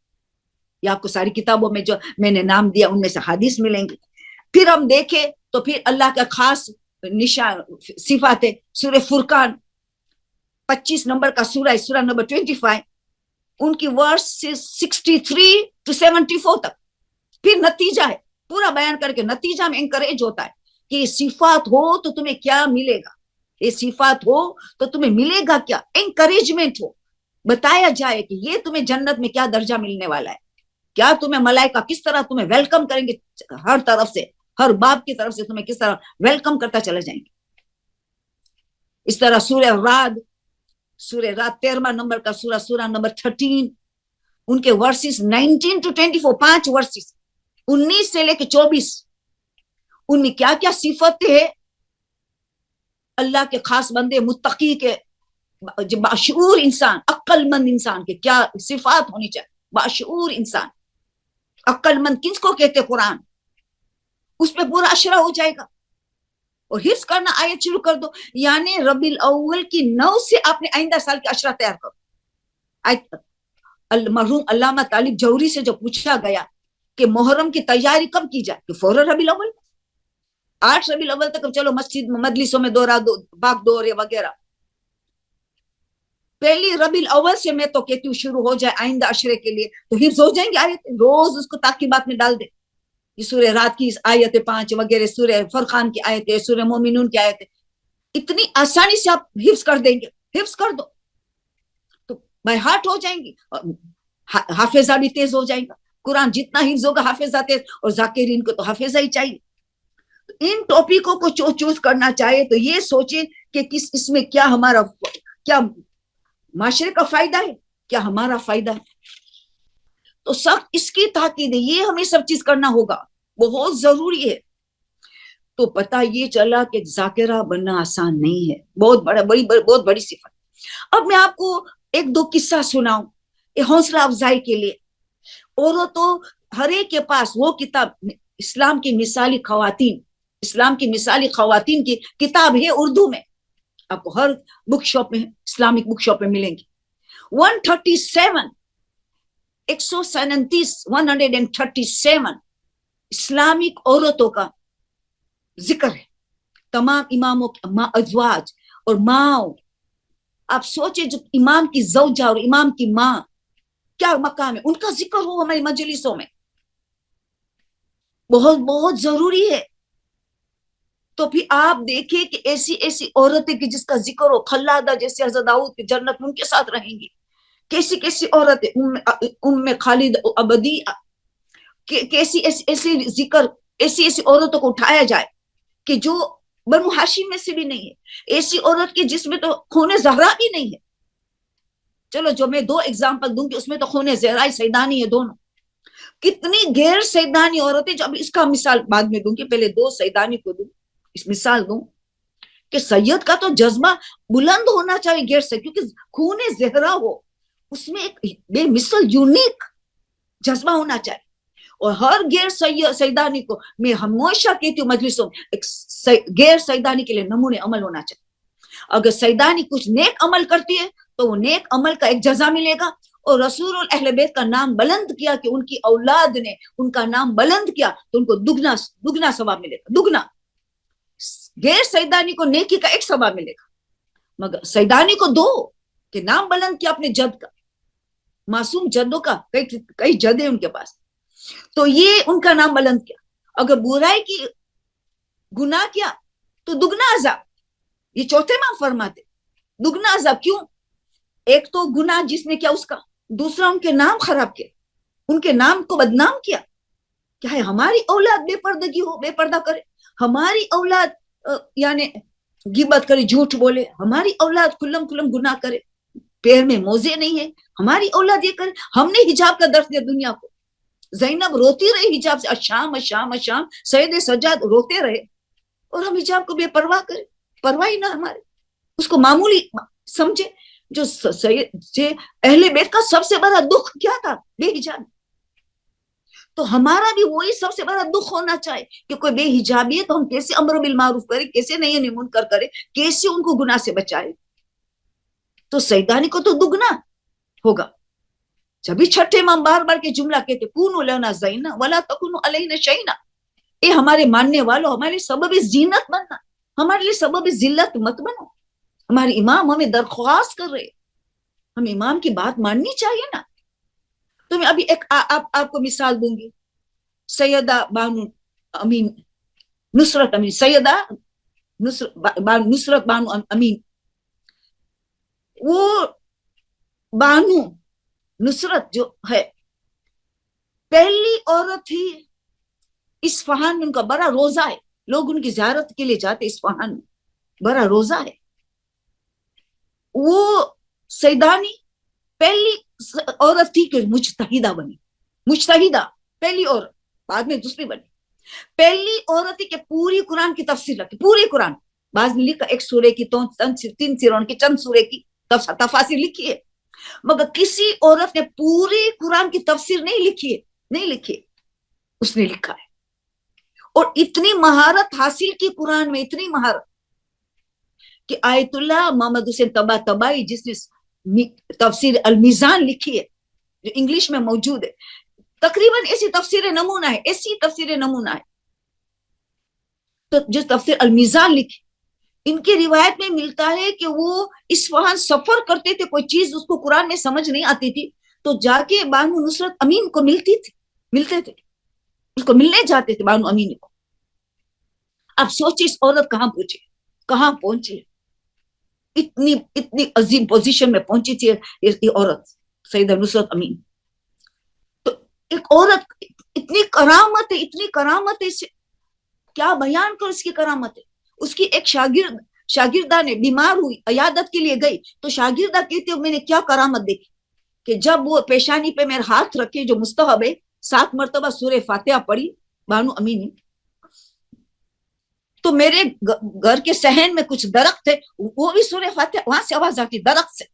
یا آپ کو ساری کتابوں میں جو میں نے نام دیا ان میں سے حدیث ملیں گی. پھر ہم دیکھیں تو پھر اللہ کا خاص نشان صفات ہے. سورہ فرقان 25 نمبر کا سورہ ہے, سورہ نمبر 25, ان کی ورس 63 to 74 تک. پھر نتیجہ ہے, پورا بیان کر کے نتیجہ میں انکریج ہوتا ہے کہ یہ صفات ہو تو تمہیں کیا ملے گا, یہ صفات ہو تو تمہیں ملے گا کیا. انکریجمنٹ ہو, بتایا جائے کہ یہ تمہیں جنت میں کیا درجہ ملنے والا ہے, کیا تمہیں ملائکہ کس طرح تمہیں ویلکم کریں گے, ہر طرف سے, ہر باب کی طرف سے تمہیں کس طرح ویلکم کرتا چلے جائیں گے. اس طرح سورہ رعد 13 نمبر کا سورہ, سورہ نمبر 13, ان کے ورسز 19 to 24, 5 ورسز 19 سے لے کے 24, ان میں کیا کیا صفت ہے اللہ کے خاص بندے متقی کے, باشعور انسان, عقل مند انسان کے کیا صفات ہونی چاہیے. باشعور انسان, عقل مند کس کو کہتے قرآن, اس پہ پورا عشرہ ہو جائے گا. اور حفظ کرنا آیت شروع کر دو, یعنی ربیع الاول کی 9 سے آپ نے آئندہ سال کی عشرہ تیار کرو. مرحوم علامہ طالب جوہری سے جو پوچھا گیا کہ محرم کی تیاری کب کی جائے, کہ فوراً ربیع الاول, 8 ربیع الاول تک چلو مسجد مجلسوں میں دورہ باغ دورے وغیرہ. پہلی ربیع الاول سے میں تو کہتی ہوں شروع ہو جائے آئندہ عشرے کے لیے, تو حفظ ہو جائیں گے آیت. روز اس کو تاکیبات میں ڈال دے. یہ سورہ رات کی آیت 5 وغیرہ, سورہ فرقان کی آیت ہے, سورہ مومنون کی آیت ہے, اتنی آسانی سے آپ حفظ کر دیں گے. حفظ کر دو تو بائی ہارٹ ہو جائیں گی, حافظہ بھی تیز ہو جائے گا. قرآن جتنا حفظ ہوگا حافظہ تیز, اور ذاکرین کو تو حافظہ ہی چاہیے. ان ٹاپکوں کو چوز کرنا چاہیے تو یہ سوچیں کہ اس میں کیا ہمارا, کیا معاشرے کا فائدہ ہے, کیا ہمارا فائدہ ہے. تو سخت اس کی تاکید ہے, یہ ہمیں سب چیز کرنا ہوگا, بہت ضروری ہے. تو پتہ یہ چلا کہ ذاکرہ بننا آسان نہیں ہے, بہت بڑی صفت. اب میں آپ کو 1-2 قصہ سناؤں حوصلہ افزائی کے لیے. عورتوں ہر ایک کے پاس وہ کتاب اسلام کی مثالی خواتین, اسلام کی مثالی خواتین کی کتاب ہے اردو میں, آپ کو ہر بک شاپ میں, اسلامک بک شاپ میں ملیں گی. 137 اسلامک عورتوں کا ذکر ہے. تمام اماموں کی ازواج اور ماں, آپ سوچیں جو امام کی زوجہ اور امام کی ماں کیا مقام ہے, ان کا ذکر ہو ہماری مجلسوں میں, بہت بہت ضروری ہے. تو پھر آپ دیکھیں کہ ایسی عورتیں کہ جس کا ذکر ہو, خلادہ جیسے حضرت داؤد کی جنت ان کے ساتھ رہیں گی. کیسی عورتیں, ام خالد ابدی, کیسی ایسی ذکر, ایسی عورتوں کو اٹھایا جائے کہ جو بنو ہاشم میں سے بھی نہیں ہے. ایسی عورت کی جس میں تو خون زہرا بھی نہیں ہے. چلو جو میں 2 ایگزامپل دوں گی, اس میں تو خون زہرا سیدانی ہے دونوں. کتنی غیر سیدانی عورتیں, جو اب اس کا مثال بعد میں دوں گی, پہلے 2 سیدانی کو دوں, اس مثال دوں کہ سید کا تو جذبہ بلند ہونا چاہیے غیر سے, کیونکہ خون زہرا ہو, اس میں ایک بے مثل یونیک جذبہ ہونا چاہیے. اور ہر غیر سیدانی کو میں ہمیشہ کہتی ہوں مجلسوں میں, ایک غیر سیدانی کے لیے نمونے عمل ہونا چاہیے. اگر سیدانی کچھ نیک عمل کرتی ہے تو وہ نیک عمل کا ایک جزا ملے گا، اور رسول اہل بیت کا نام بلند کیا کہ ان کی اولاد نے ان کا نام بلند کیا تو ان کو دگنا دگنا ثواب ملے گا، دگنا۔ غیر سیدانی کو نیکی کا ایک ثواب ملے گا، مگر سیدانی کو دو کہ نام بلند کیا اپنے جد کا، معصوم جدوں کا، کئی جد ہیں ان کے پاس، تو یہ ان کا نام بلند کیا۔ اگر برائی کی گناہ کیا تو دگنا عذاب، یہ چوتھے امام فرماتے دگنا عذاب۔ کیوں؟ ایک تو گناہ جس نے کیا اس کا، دوسرا ان کے نام خراب کیا، ان کے نام کو بدنام کیا۔ کیا ہے ہماری اولاد بے پردگی ہو، بے پردہ کرے، ہماری اولاد یعنی غیبت کرے، جھوٹ بولے، ہماری اولاد کھلم کھلم گناہ کرے، پیر میں موزے نہیں ہے، ہماری اولاد یہ کرے۔ ہم نے حجاب کا درس دیا دنیا کو، زینب روتی رہی حجاب سے، اشام اشام اشام، سید سجاد روتے رہے، اور ہم حجاب کو بے پرواہ کرے، پرواہ ہی نہ ہمارے، اس کو معمولی سمجھے۔ جو اہل بیت کا سب سے بڑا دکھ کیا تھا؟ بے حجاب۔ تو ہمارا بھی وہی سب سے بڑا دکھ ہونا چاہیے کہ کوئی بے حجابی ہے تو ہم کیسے امر بالمعروف کریں، کیسے نہیں منکر کریں، کیسے ان کو گناہ سے بچائے۔ تو سیدانی کو تو دگنا ہوگا۔ جبھی چھٹے امام بار بار کے جملہ کہتے کونوا لنا زینا ولا تکونوا علینا شینا، اے ہمارے ماننے والوں ہمارے لیے سبب زینت بننا، ہمارے لیے سبب ذلت مت بنو۔ ہمارے امام ہمیں درخواست کر رہے، ہم امام کی بات ماننی چاہیے نا۔ تو میں ابھی ایک آپ کو مثال دوں گی، سیدہ بانو امین نصرت امین، سیدہ نصرت بانو امین، وہ بانو نصرت جو ہے پہلی عورت تھی اصفہان میں، ان کا بڑا روزہ ہے، لوگ ان کی زیارت کے لیے جاتے اصفہان میں، بڑا روزہ ہے۔ وہ سیدانی پہلی عورت تھی کہ مجتہدہ بنی، مجتہدہ پہلی عورت، بعد میں دوسری بنی، پہلی عورت تھی کہ پوری قرآن کی تفسیر رکھی، پوری قرآن، بعض نے لکھا ایک سورے کی تین سیروں کی چند سورے کی تفاسیر لکھی ہے، مگر کسی عورت نے پوری قرآن کی تفسیر نہیں لکھی ہے، نہیں لکھی ہے، اس نے لکھا ہے، اور اتنی مہارت حاصل کی قرآن میں، اتنی مہارت کہ آیت اللہ محمد حسین طباطبائی جس نے تفسیر المیزان لکھی ہے جو انگلش میں موجود ہے، تقریباً ایسی تفسیر نمونہ ہے، ایسی تفسیر نمونہ ہے، تو جو تفسیر المیزان لکھی، ان کی روایت میں ملتا ہے کہ وہ اصفہان سفر کرتے تھے، کوئی چیز اس کو قرآن میں سمجھ نہیں آتی تھی تو جا کے بانو نصرت امین کو ملتے تھے، اس کو ملنے جاتے تھے بانو امین کو۔ اب سوچیں اس عورت کہاں پہنچی، کہاں پہنچی، اتنی عظیم پوزیشن میں پہنچی تھی یہ عورت سیدہ نصرت امین۔ تو ایک عورت اتنی کرامت ہے، اتنی کرامت ہے، کیا بیان کر اس کی کرامت ہے۔ اس کی ایک شاگردہ نے بیمار ہوئی، عیادت کے لیے گئی تو شاگردہ کہتے میں نے کیا کرامت دیکھی کہ جب وہ پیشانی پہ میرے ہاتھ رکھے، جو مستحب ہے، 7 مرتبہ سورہ فاتحہ پڑھی بانو امین، تو میرے گھر کے صحن میں کچھ درخت تھے، وہ بھی سورہ فاتحہ، وہاں سے آواز آتی درخت سے۔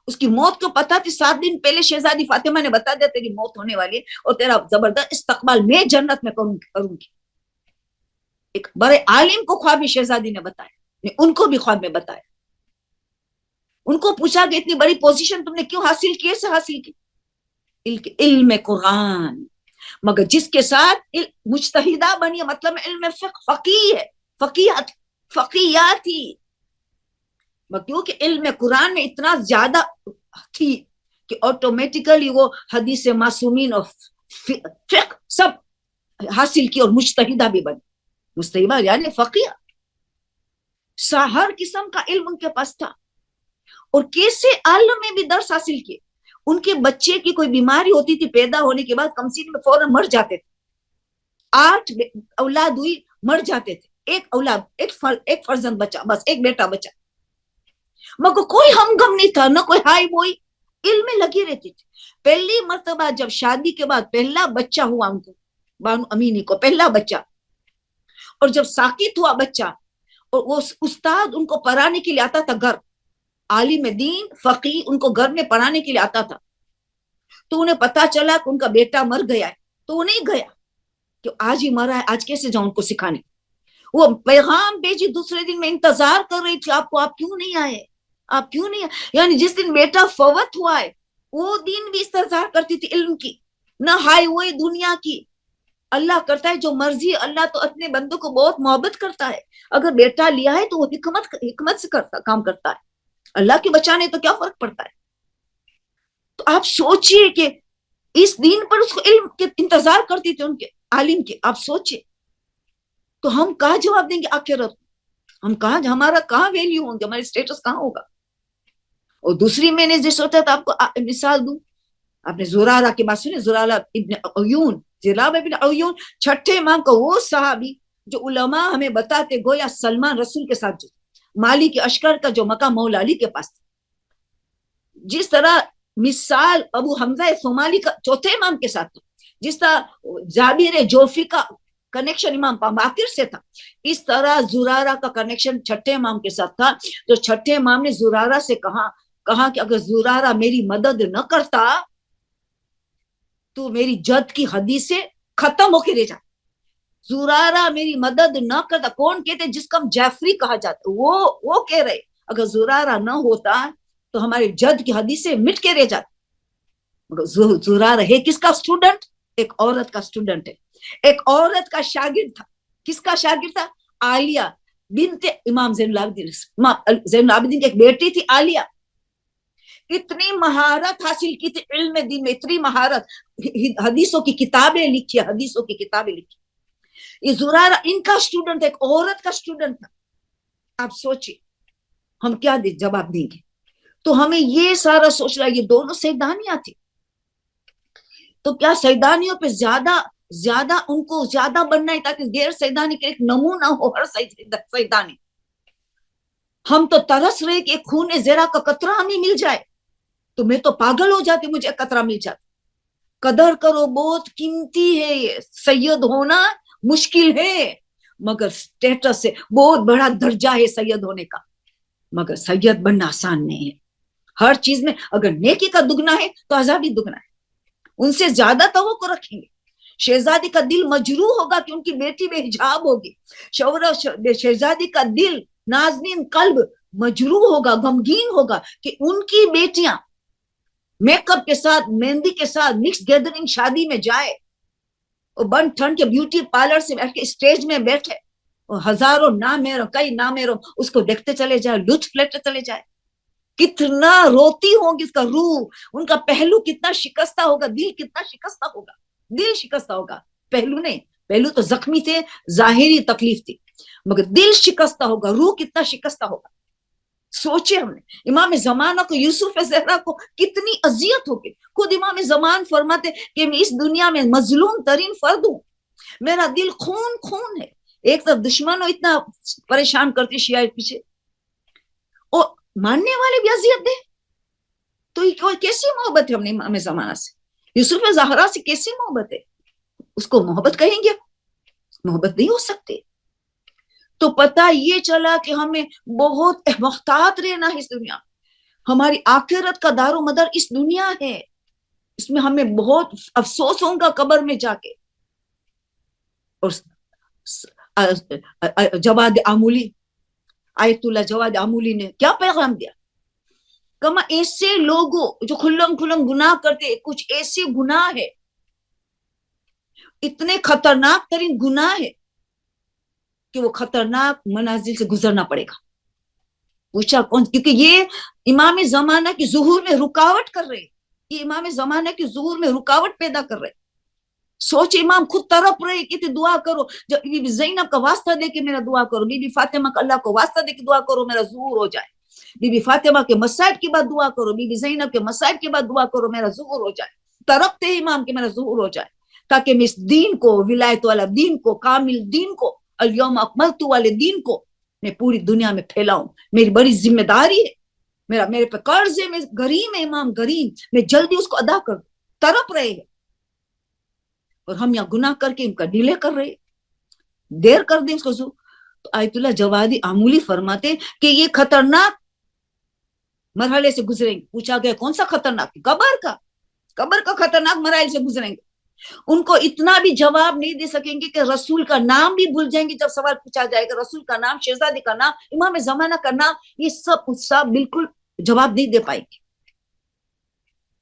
اس کی موت کو پتا تھی، 7 دن پہلے شہزادی فاطمہ نے بتا دیا تیری موت ہونے والی ہے اور تیرا زبردست استقبال میں جنت میں کروں گی۔ ایک بڑے عالم کو خواب میں شہزادی نے بتایا، ان کو بھی خواب میں بتایا، ان کو پوچھا کہ اتنی بڑی پوزیشن تم نے کیوں حاصل کی، سے حاصل کی؟ علم قرآن، مگر جس کے ساتھ مجتہدہ بنی، مطلب علم فقیہ ہے، فقیات تھی، کیونکہ علم قرآن میں اتنا زیادہ تھی کہ آٹومیٹیکلی وہ حدیث معصومین اور فقہ سب حاصل کی اور مجتہدہ بھی بنی، مجتہدہ یعنی فقیہ، ہر قسم کا علم ان کے پاس تھا، اور کیسے عالم میں بھی درس حاصل کیے۔ ان کے بچے کی کوئی بیماری ہوتی تھی، پیدا ہونے کے بعد کمسین میں فوراً مر جاتے تھے، 8 اولاد ہوئی مر جاتے تھے، ایک اولاد، ایک فرزند بچا، بس ایک بیٹا بچا، مگر کوئی ہم غم نہیں تھا، نہ کوئی ہائی ووئی، علم میں لگی رہتی تھی۔ پہلی مرتبہ جب شادی کے بعد پہلا بچہ ہوا ان کو، بانو امینی کو پہلا بچہ، اور جب ساکت ہوا بچہ، اور وہ استاد ان کو پڑھانے کے لیے آتا تھا گھر، عالم دین فقی ان کو گھر میں پڑھانے کے لیے آتا تھا، تو انہیں پتا چلا کہ ان کا بیٹا مر گیا ہے، تو وہ نہیں گیا کہ آج ہی مرا ہے، آج کیسے جاؤں ان کو سکھانے، وہ پیغام بھیجی دوسرے دن میں انتظار کر رہی تھی آپ کو، آپ کیوں نہیں آئے، آپ کیوں نہیں آئے؟ یعنی جس دن بیٹا فوت ہوا ہے وہ دن بھی انتظار کرتی تھی علم کی، نہ ہائے ہوئے دنیا کی۔ اللہ کرتا ہے جو مرضی، اللہ تو اپنے بندوں کو بہت محبت کرتا ہے، اگر بیٹا لیا ہے تو وہ حکمت سے کام کرتا ہے، اللہ کے بچانے تو کیا فرق پڑتا ہے۔ تو آپ سوچئے کہ اس دین پر اس کو علم کے انتظار کرتی تھی ان کے عالم کے، آپ سوچئے تو ہم کہاں جواب دیں گے آخرت، ہم کہاں، ہمارا کہاں ویلیو ہوں گے، ہمارے اسٹیٹس کہاں ہوگا۔ اور دوسری میں نے جو سوچا تھا آپ کو مثال دوں، آپ نے زرارہ کے بات سنی، زرارہ ابن عیون، زرارہ ابن عیون چھٹے امام کا وہ صحابی جو علماء ہمیں بتاتے گویا سلمان رسول کے ساتھ جو مالی کے اشکر کا جو مقام مولا علی کے پاس، جس طرح مثال ابو حمزہ صومالی کا چوتھے امام کے ساتھ، جس طرح جابر جوفی کا کنیکشن امام باقر سے تھا، اس طرح زرارہ کا کنیکشن چھٹے امام کے ساتھ تھا۔ جو چھٹے امام نے زرارہ سے کہا کہ اگر زرارہ میری مدد نہ کرتا تو میری جد کی حدیثیں ختم ہو کے رہ جاتی، زرارہ میری مدد نہ کرتا۔ کون کہتے؟ جس کا ہم جعفری کہا جاتا، وہ کہہ رہے اگر زرارہ نہ ہوتا تو ہمارے جد کی حدیثیں مٹ کے رہ جاتی۔ زرارہ ہے کس کا اسٹوڈنٹ؟ ایک عورت کا اسٹوڈنٹ ہے، ایک عورت کا شاگرد تھا۔ کس کا شاگرد تھا؟ عالیہ بنت امام زین العابدین، زین العابدین کی ایک بیٹی تھی عالیہ، اتنی مہارت حاصل کی تھی علم دین میں، اتنی مہارت، حدیثوں کی کتابیں لکھی، حدیثوں کی کتابیں لکھی۔ یہ زرارہ ان کا اسٹوڈنٹ، ایک عورت کا اسٹوڈنٹ تھا۔ آپ سوچئے ہم کیا جواب دیں گے؟ تو ہمیں یہ سارا سوچنا، یہ دونوں سیدانیاں تھی، تو کیا سیدانیوں پہ زیادہ ان کو زیادہ بننا ہے تاکہ غیر سیدانی کا ایک نمونہ ہو ہر سیدانی۔ ہم تو ترس رہے کہ ایک خون زرا کا قطرہ ہمیں مل جائے تو میں تو پاگل ہو جاتی، مجھے قطرہ مل جاتا۔ قدر کرو، بہت قیمتی ہے یہ، سید ہونا مشکل ہے مگر سٹیٹس سے بہت بڑا درجہ ہے سید ہونے کا، مگر سید بننا آسان نہیں ہے۔ ہر چیز میں اگر نیکی کا دگنا ہے تو عذابی دگنا ہے، ان سے زیادہ توقع رکھیں گے۔ شہزادی کا دل مجروح ہوگا کہ ان کی بیٹی بے حجاب ہوگی، شہزادی کا دل نازنین قلب مجروح ہوگا، غمگین ہوگا کہ ان کی بیٹیاں میک اپ کے ساتھ، مہندی کے ساتھ مکس گیدرنگ شادی میں جائے، اور بن ٹھن کے بیوٹی پارلر سے بیٹھ کے اسٹیج میں بیٹھے، اور ہزاروں نامحرم، کئی نامحرم اس کو دیکھتے چلے جائے، لطف لیتے چلے جائے، کتنا روتی ہوگی اس کا روح، ان کا پہلو کتنا شکستہ ہوگا، دل کتنا شکستہ ہوگا، دل شکستہ ہوگا، پہلو نہیں، پہلو تو زخمی تھے، ظاہری تکلیف تھی، مگر دل شکستہ ہوگا، روح کتنا شکستہ ہوگا۔ سوچے ہم نے امام زمانہ کو، یوسف زہرا کو کتنی اذیت ہوگی۔ خود امام زمان فرماتے کہ میں اس دنیا میں مظلوم ترین فرد ہوں، میرا دل خون خون ہے، ایک طرف دشمنوں اتنا پریشان کرتے شیعہ پیچھے، اور ماننے والے بھی اذیت دے، تو یہ کیسی محبت ہے ہم نے امام زمانہ سے، یوسف زہرا سے کیسی محبت ہے؟ اس کو محبت کہیں گے؟ محبت نہیں ہو سکتی۔ تو پتہ یہ چلا کہ ہمیں بہت محتاط رہنا ہے اس دنیا، ہماری آخرت کا دار و مدار اس دنیا ہے، اس میں ہمیں بہت افسوس ہوگا قبر میں جا کے۔ اور جواد آمولی، آیت اللہ جواد آمولی نے کیا پیغام دیا؟ کما ایسے لوگوں جو کھلم کھلم گناہ کرتے، کچھ ایسے گناہ ہے، اتنے خطرناک ترین گناہ ہے کہ وہ خطرناک منازل سے گزرنا پڑے گا۔ پوچھا کون؟ کیونکہ یہ امام زمانہ کی ظہور میں رکاوٹ کر رہے، یہ امام زمانہ کی ظہور میں رکاوٹ پیدا کر رہے۔ سوچ امام خود تڑپ رہے کہ دعا کرو، جب بی بی زینب کا واسطہ دے کے میرا دعا کرو، بی بی فاطمہ کا اللہ کو واسطہ دے کے دعا کرو میرا ظہور ہو جائے، بی بی فاطمہ کے مصائب کے بعد دعا کرو، بی بی زینب کے مصائب کے بعد دعا کرو میرا ظہور ہو جائے، تڑپتے امام کے میرا ظہور ہو جائے، تاکہ میں اس دین کو، ولایت والا دین کو، کامل دین کو، الیوم اکملت والے دین کو میں پوری دنیا میں پھیلاؤں۔ میری بڑی ذمہ داری ہے، میرے پہ قرض ہے، میں غریم ہے امام، غریم، میں جلدی اس کو ادا کر دوں۔ تڑپ رہے ہیں اور ہم یہاں گناہ کر کے ان کا ڈیلے کر رہے، دیر کر دیں اس کو۔ تو آیت اللہ جوادی آمولی فرماتے کہ یہ خطرناک مرحلے سے گزریں گے۔ پوچھا گیا کون سا خطرناک؟ قبر کا خطرناک مراحل سے گزریں گے۔ ان کو اتنا بھی جواب نہیں دے سکیں گے کہ رسول کا نام بھی بھول جائیں گے جب سوال پوچھا جائے گا، رسول کا نام، شہزادی کا نام، امام زمانہ کا نام، یہ سب بالکل جواب نہیں دے پائے گے.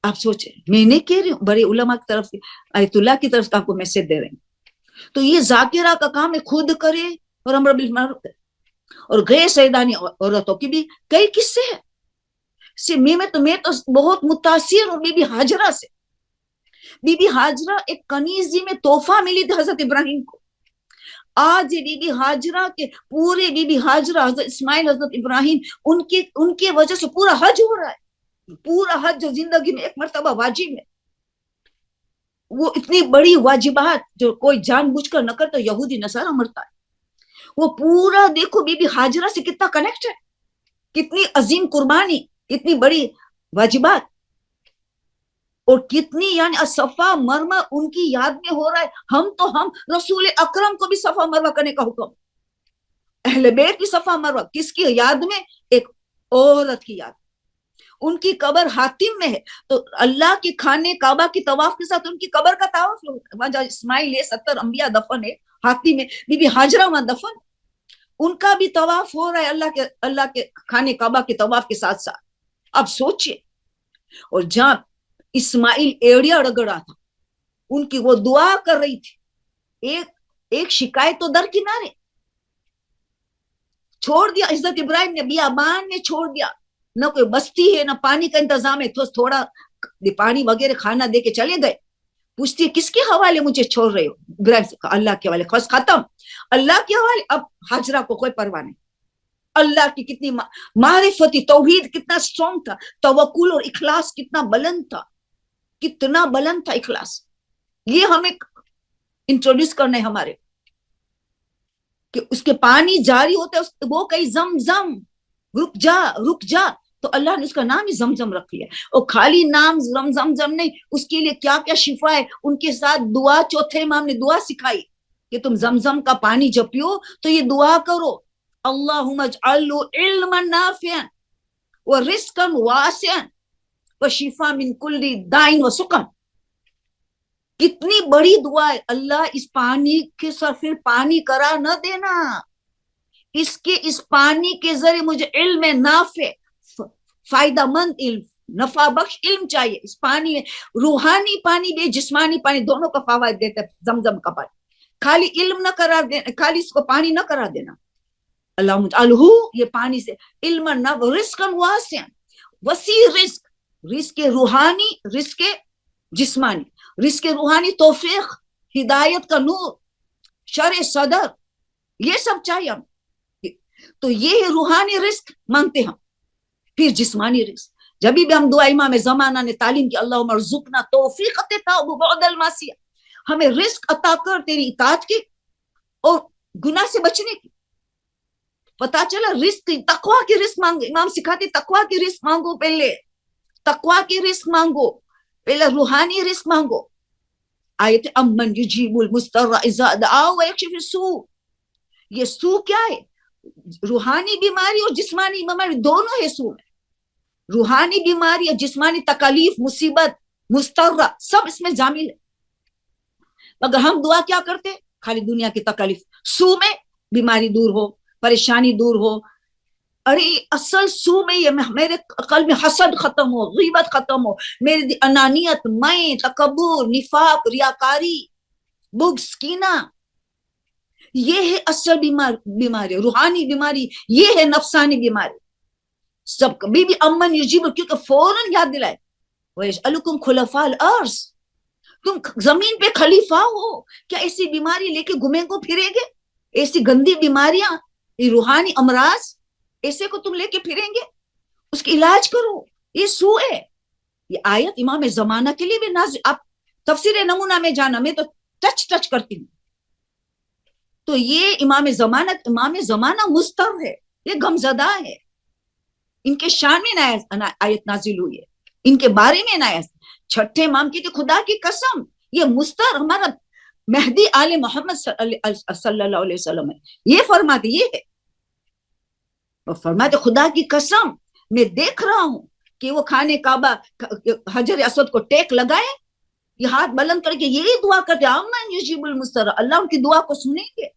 آپ سوچیں، میں نہیں کہہ رہی ہوں، بڑے علماء کی طرف سے، آیت اللہ کی طرف سے آپ کو میسج دے رہے ہیں. تو یہ ذاکرہ کا کام ہے، خود کرے اور امر بالمعروف کرے. اور غیر سیدانی عورتوں کی بھی کئی قصے ہیں. میں تو بہت متاثر ہوں بی بی ہاجرہ سے. بی بی ہاجرہ ایک کنیزی میں تحفہ ملی تھی حضرت ابراہیم کو. آج بی بی ہاجرہ کے پورے بی بی ہاجرہ، حضرت اسماعیل، حضرت ابراہیم، ان کی وجہ سے پورا حج ہو رہا ہے. پورا حج جو زندگی میں ایک مرتبہ واجب ہے، وہ اتنی بڑی واجبات جو کوئی جان بوجھ کر نہ کرتا، یہودی نصارہ مرتا ہے. وہ پورا دیکھو بی بی ہاجرہ سے کتنا کنیکٹ ہے، کتنی عظیم قربانی، کتنی بڑی واجبات، اور کتنی یعنی صفا مرمہ ان کی یاد میں ہو رہا ہے. ہم رسول اکرم کو بھی صفا مرمہ کرنے کا حکم، اہل بیت بھی صفا مرمہ، کس کی یاد میں؟ ایک عورت کی یاد. ان کی قبر حاتم میں ہے، تو اللہ کے کھانے کعبہ کی طواف کے ساتھ ان کی قبر کا طواف ہوتا ہے. جہاں اسماعیل ہے، 70 انبیاء دفن ہے، حاتم میں بی بی ہاجرہ وہاں دفن، ان کا بھی طواف ہو رہا ہے اللہ کے کھانے کعبہ کے طواف کے ساتھ ساتھ. اب سوچئے، اور جہاں اسماعیل ایڑیا رگڑا تھا، ان کی وہ دعا کر رہی تھی، ایک شکایت تو درکنارے چھوڑ دیا حضرت ابراہیم نے، بیابان میں چھوڑ دیا، نہ کوئی بستی ہے، نہ پانی کا انتظام ہے، تھوڑا پانی وغیرہ کھانا دے کے چلے گئے. پوچھتی ہے کس کے حوالے مجھے چھوڑ رہے ہو؟ ابراہیم سے کہا اللہ کے حوالے. خلاص ختم، اللہ کے حوالے. اب ہاجرہ کو کوئی پرواہ نہیں. اللہ کی کتنی معرفتی توحید کتنا اسٹرانگ تھا، توکل اور اخلاص کتنا بلند تھا، کتنا بلند تھا اخلاص. یہ ہمیں انٹروڈیوس کرنے ہمارے کہ اس کے پانی جاری ہوتے، وہ کئی زمزم، رک جا، تو اللہ نے اس کا نام ہی زمزم رکھ لیا. اور خالی نام زمزم نہیں، اس کے لیے کیا کیا شفا ہے. ان کے ساتھ دعا، چوتھے امام نے دعا سکھائی کہ تم زمزم کا پانی جب پیو تو یہ دعا کرو، اللہم اجعلہ علما نافعا ورزقا واسعا وشفا من کل داء وسقم. کتنی بڑی دعا ہے. اللہ اس پانی کے ساتھ پھر پانی کرا نہ دینا، اس پانی کے ذریعے مجھے علم نافع، فائدہ مند علم، نفع بخش علم چاہیے. اس پانی میں روحانی پانی بھی، جسمانی پانی، دونوں کا فوائد دیتا ہے زمزم کا پانی. خالی علم نہ قرار دینا، خالی اس کو پانی نہ قرار دینا. اللہ مجعلہ، یہ پانی سے علم نافع، رزقا واسعا، وسیع رزق روحانی، رزق جسمانی. رزق روحانی توفیق، ہدایت کا نور، شرع صدر، یہ سب چاہیے ہم. تو یہ روحانی رزق مانگتے ہم. پھر جسمانی رزق، جب بھی ہم دعا امام زمانہ نے تعلیم کی، اللہم ارزقنا توفیق بعد المعصیہ، ہمیں رزق عطا کر تیری اطاعت کی اور گناہ سے بچنے کی. پتا چلا رزق، تقوی کی رزق مانگو. امام سکھاتے تقوی کی رزق مانگو، پہلے تقوی کی رزق مانگو، پہلے روحانی رزق مانگو. آیت امن یجیب المضطر اذا دعاہ ویکشف السوء، یہ سو کیا ہے؟ روحانی بیماری اور جسمانی بیماری دونوں ہے سو میں. روحانی بیماری اور جسمانی تکالیف، مصیبت، مسترہ، سب اس میں شامل ہے. مگر ہم دعا کیا کرتے؟ خالی دنیا کی تکالیف. سو میں بیماری دور ہو، پریشانی دور ہو. ارے اصل سو میں یہ میرے قلب میں حسد ختم ہو، غیبت ختم ہو، میری انانیت، میں، تکبر، نفاق، ریاکاری، بغض، کینہ، یہ ہے اصل بیماری. روحانی بیماری یہ ہے، نفسانی بیماری. سب کبھی بھی امن یجیب، کیونکہ فوراً یاد دلائے وَيَجْعَلُكُمْ خُلَفَاءَ الْأَرْضِ، تم زمین پہ خلیفہ ہو. کیا ایسی بیماری لے کے گھومیں گو پھریں گے؟ ایسی گندی بیماریاں، یہ روحانی امراض، ایسے کو تم لے کے پھریں گے؟ اس کی علاج کرو. یہ سو ہے. یہ آیت امام زمانہ کے لیے بھی نازل. آپ تفسیر نمونہ میں جانا، میں تو ٹچ کرتی ہوں. تو یہ امام زمانہ مستر ہے، یہ غمزدہ ہے. ان کے شان میں آیت نازل ہوئی ہے، ان کے بارے میں آیت. چھٹے امام کی خدا کی قسم، یہ مستر ہمارا مہدی آل محمد صلی اللہ علیہ وسلم ہے. یہ فرماتے، یہ ہے. اور فرماتے خدا کی قسم، میں دیکھ رہا ہوں کہ وہ کھانے کعبہ حجر اسود کو ٹیک لگائے یہ ہاتھ بلند کر کے یہی دعا کرتے امن یجیب المستر، اللہ ان کی دعا کو سنیں گے.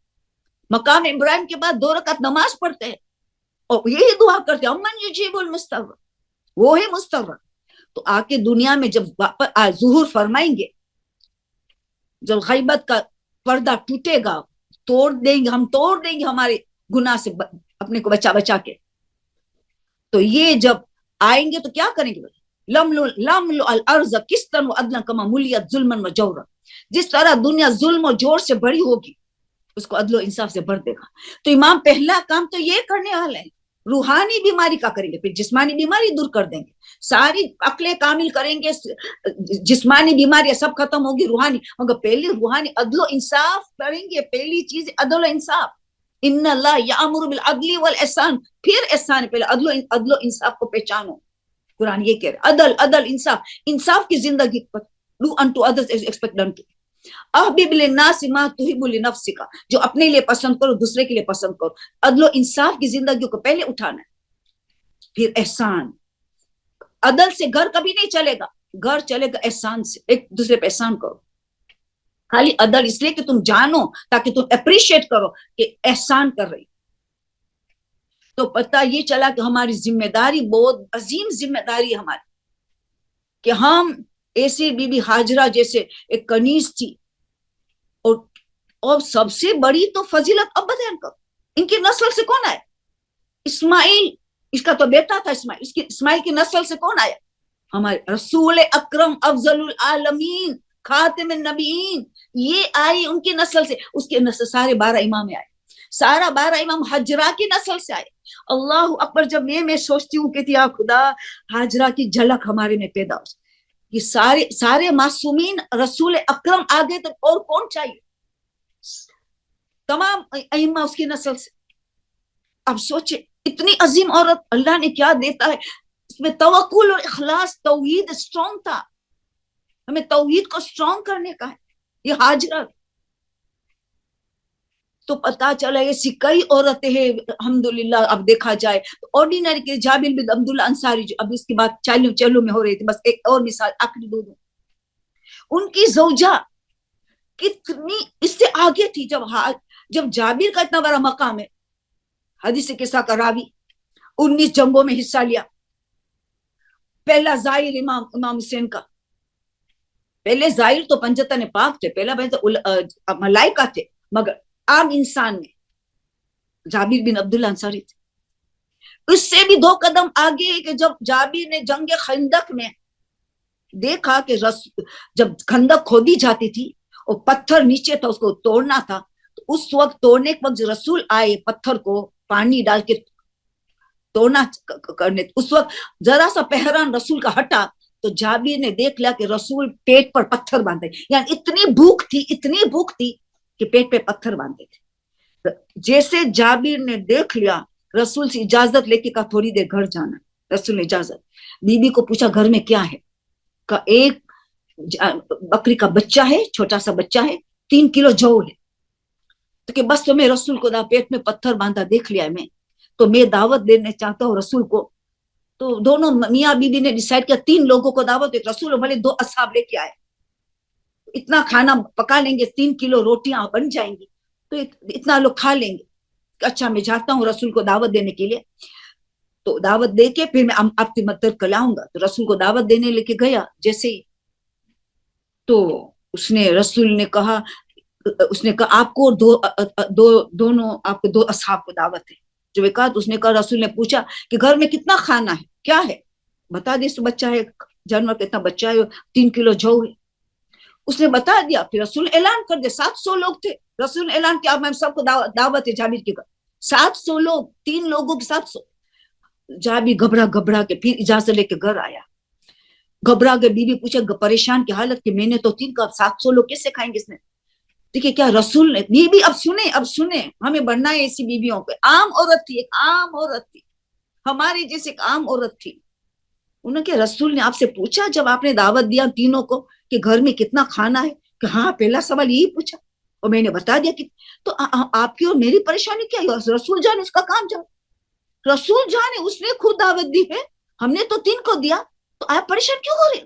مقام ابراہیم کے بعد 2 رکعت نماز پڑھتے ہیں اور یہی دعا کرتے امن یجیب المستر، وہ ہے مستر. تو آ کے دنیا میں جب ظہور فرمائیں گے، جب غیبت کا پردہ ٹوٹے گا، توڑ دیں گے، ہم توڑ دیں گے ہمارے گناہ سے اپنے کو بچا بچا کے. تو یہ جب آئیں گے تو کیا کریں گے؟ لَمْلُ الْأَرْضَ قِسْطًا وَعَدْلًا كَمَا مُلِئَتْ ظُلْمًا وَجَوْرًا. جس طرح دنیا ظلم و جور سے بڑی ہوگی، اس کو عدل و انصاف سے بھر دے گا. تو امام پہلا کام تو یہ کرنے والا ہے، روحانی بیماری کا کریں گے، پھر جسمانی بیماری دور کر دیں گے، ساری عقلیں کامل کریں گے، جسمانی بیماری سب ختم ہوگی، روحانی. مگر پہلے روحانی عدل و انصاف کریں گے. پہلی چیز عدل و انصاف. ان اللہ یامر بالعدل والاحسان، پھر احسان، پہلے عدل و انصاف کو پہچانو. قرآن یہ کہہ رہے عدل عدل انصاف، انصاف کی زندگی پر. do unto others as you expect them to. احبب للناس ما تحب لنفسک، جو اپنے لیے پسند کرو دوسرے کے لیے پسند کرو. عدل و انصاف کی زندگی کو پہلے اٹھانا ہے، پھر احسان. عدل سے گھر کبھی نہیں چلے گا، گھر چلے گا احسان سے. ایک دوسرے پہ احسان کرو. خالی عدل اس لیے کہ تم جانو، تاکہ تم اپریشیٹ کرو کہ احسان کر رہی. تو پتہ یہ چلا کہ ہماری ذمہ داری بہت عظیم ذمہ داری ہماری، کہ ہم ایسی بی بی ہاجرہ جیسے ایک کنیز تھی، اور سب سے بڑی تو فضیلت اب بیان کرو. ان کی نسل سے کون آیا؟ اسماعیل، اس کا تو بیٹا تھا اسماعیل. اسماعیل کی نسل سے کون آیا؟ ہمارے رسول اکرم افضل العالمین خاتم النبیین، یہ آئی ان کی نسل سے. اس کے نسل سارے 12 امام آئے، سارا 12 امام حجرہ کی نسل سے آئے. اللہ اکبر. جب میں سوچتی ہوں کہ یا خدا حجرہ کی جھلک ہمارے میں پیدا ہو. یہ سارے معصومین رسول اکرم آگے تو اور کون چاہیے؟ تمام ائمہ اس کی نسل سے. اب سوچے اتنی عظیم عورت اللہ نے کیا دیتا ہے. اس میں توکل اور اخلاص، توحید اسٹرانگ تھا. ہمیں توحید کو اسٹرانگ کرنے کا ہے. یہ حاجرہ تو پتا چلا ایسی کئی عورتیں ہیں الحمدللہ. اب دیکھا جائے آرڈینری کے جابر بن عبداللہ انصاری، جو اب اس کی بات چالوں میں ہو رہی تھی، بس ایک اور مثال آخری دو. ان کی زوجہ کتنی اس سے آگے تھی. جب جابر کا اتنا بڑا مقام ہے، حدیث قصہ کا راوی، 19 جنگوں میں حصہ لیا، پہلا زائر امام حسین کا. پہلے زائر تو پنجتن پاک تھے، پہلا تو ملائکہ تھے، مگر عام انسان میں جابر بن عبداللہ انصاری تھے. اس سے بھی 2 قدم آگے کہ جب جابر نے جنگ خندق میں دیکھا کہ جب خندق کھودی جاتی تھی اور پتھر نیچے تھا، اس کو توڑنا تھا، تو اس وقت توڑنے کے وقت رسول آئے پتھر کو پانی ڈال کے توڑنا کرنے. اس وقت ذرا سا پہران رسول کا ہٹا تو جابر نے دیکھ لیا کہ رسول پیٹ پر پتھر باندھے. یعنی اتنی بھوک تھی کہ پیٹ پہ پتھر باندھے تھے. جیسے جابر نے دیکھ لیا، رسول سے اجازت لے کے کہا تھوڑی دیر گھر جانا. رسول نے اجازت. بی بی کو پوچھا گھر میں کیا ہے؟ کا ایک بکری کا بچہ ہے، چھوٹا سا بچہ ہے، 3 کلو جو ہے. تو کہ بس تمہیں رسول کو پیٹ میں پتھر باندھا دیکھ لیا میں، تو میں دعوت دینے چاہتا ہوں رسول کو. تو دونوں میاں بی بی نے ڈیسائیڈ کیا 3 لوگوں کو دعوت دے. رسول بھلے 2 اصحاب لے کے آئے، اتنا کھانا پکا لیں گے، 3 کلو روٹیاں بن جائیں گی، تو اتنا لوگ کھا لیں گے. اچھا میں جاتا ہوں رسول کو دعوت دینے کے لیے. تو دعوت دے کے پھر میں آپ کی مدد کلاؤں گا. تو رسول کو دعوت دینے لے کے گیا. جیسے ہی تو رسول نے کہا آپ کو دونوں آپ کو 2 اصحاب کو دعوت ہے. جو کہا تو اس نے کہا، رسول نے پوچھا کہ گھر میں کتنا کھانا ہے، کیا ہے؟ بتا دے. تو بچہ ہے، جانور کا اتنا بچہ ہے، 3 کلو جو ہے. اس نے بتا دیا. پھر رسول اعلان کر دیا. 700 لوگ تھے. رسول نے اعلان کیا میں سب کو دعوت ہے جابر کے گھر. 700 لوگ، 3 لوگوں کے 700. جابر گھبرا کے پھر اجازت لے کے گھر آیا. گھبرا کے بی بی پوچھے پریشان کی حالت کہ میں نے تو 3 کا 700 لوگ کیسے کھائیں گے اس نے. دیکھیے کیا رسول نے. بی بی اب سنیں ہمیں بننا ہے ایسی بیویوں پہ. عام عورت تھی، ایک عام عورت تھی، ہماری جیسے ایک عام عورت تھی. انہوں نے کہ رسول نے آپ سے پوچھا جب آپ نے دعوت دیا تینوں کو کہ گھر میں کتنا کھانا ہے؟ کہ ہاں پہلا سوال یہی پوچھا اور میں نے بتا دیا کہ تو آپ کی اور میری پریشانی کیا ہے؟ رسول جانے، اس کا کام جانے. رسول جانے، اس نے خود دعوت دی ہے، ہم نے تو 3 کو دیا، تو آپ پریشان کیوں ہو رہے؟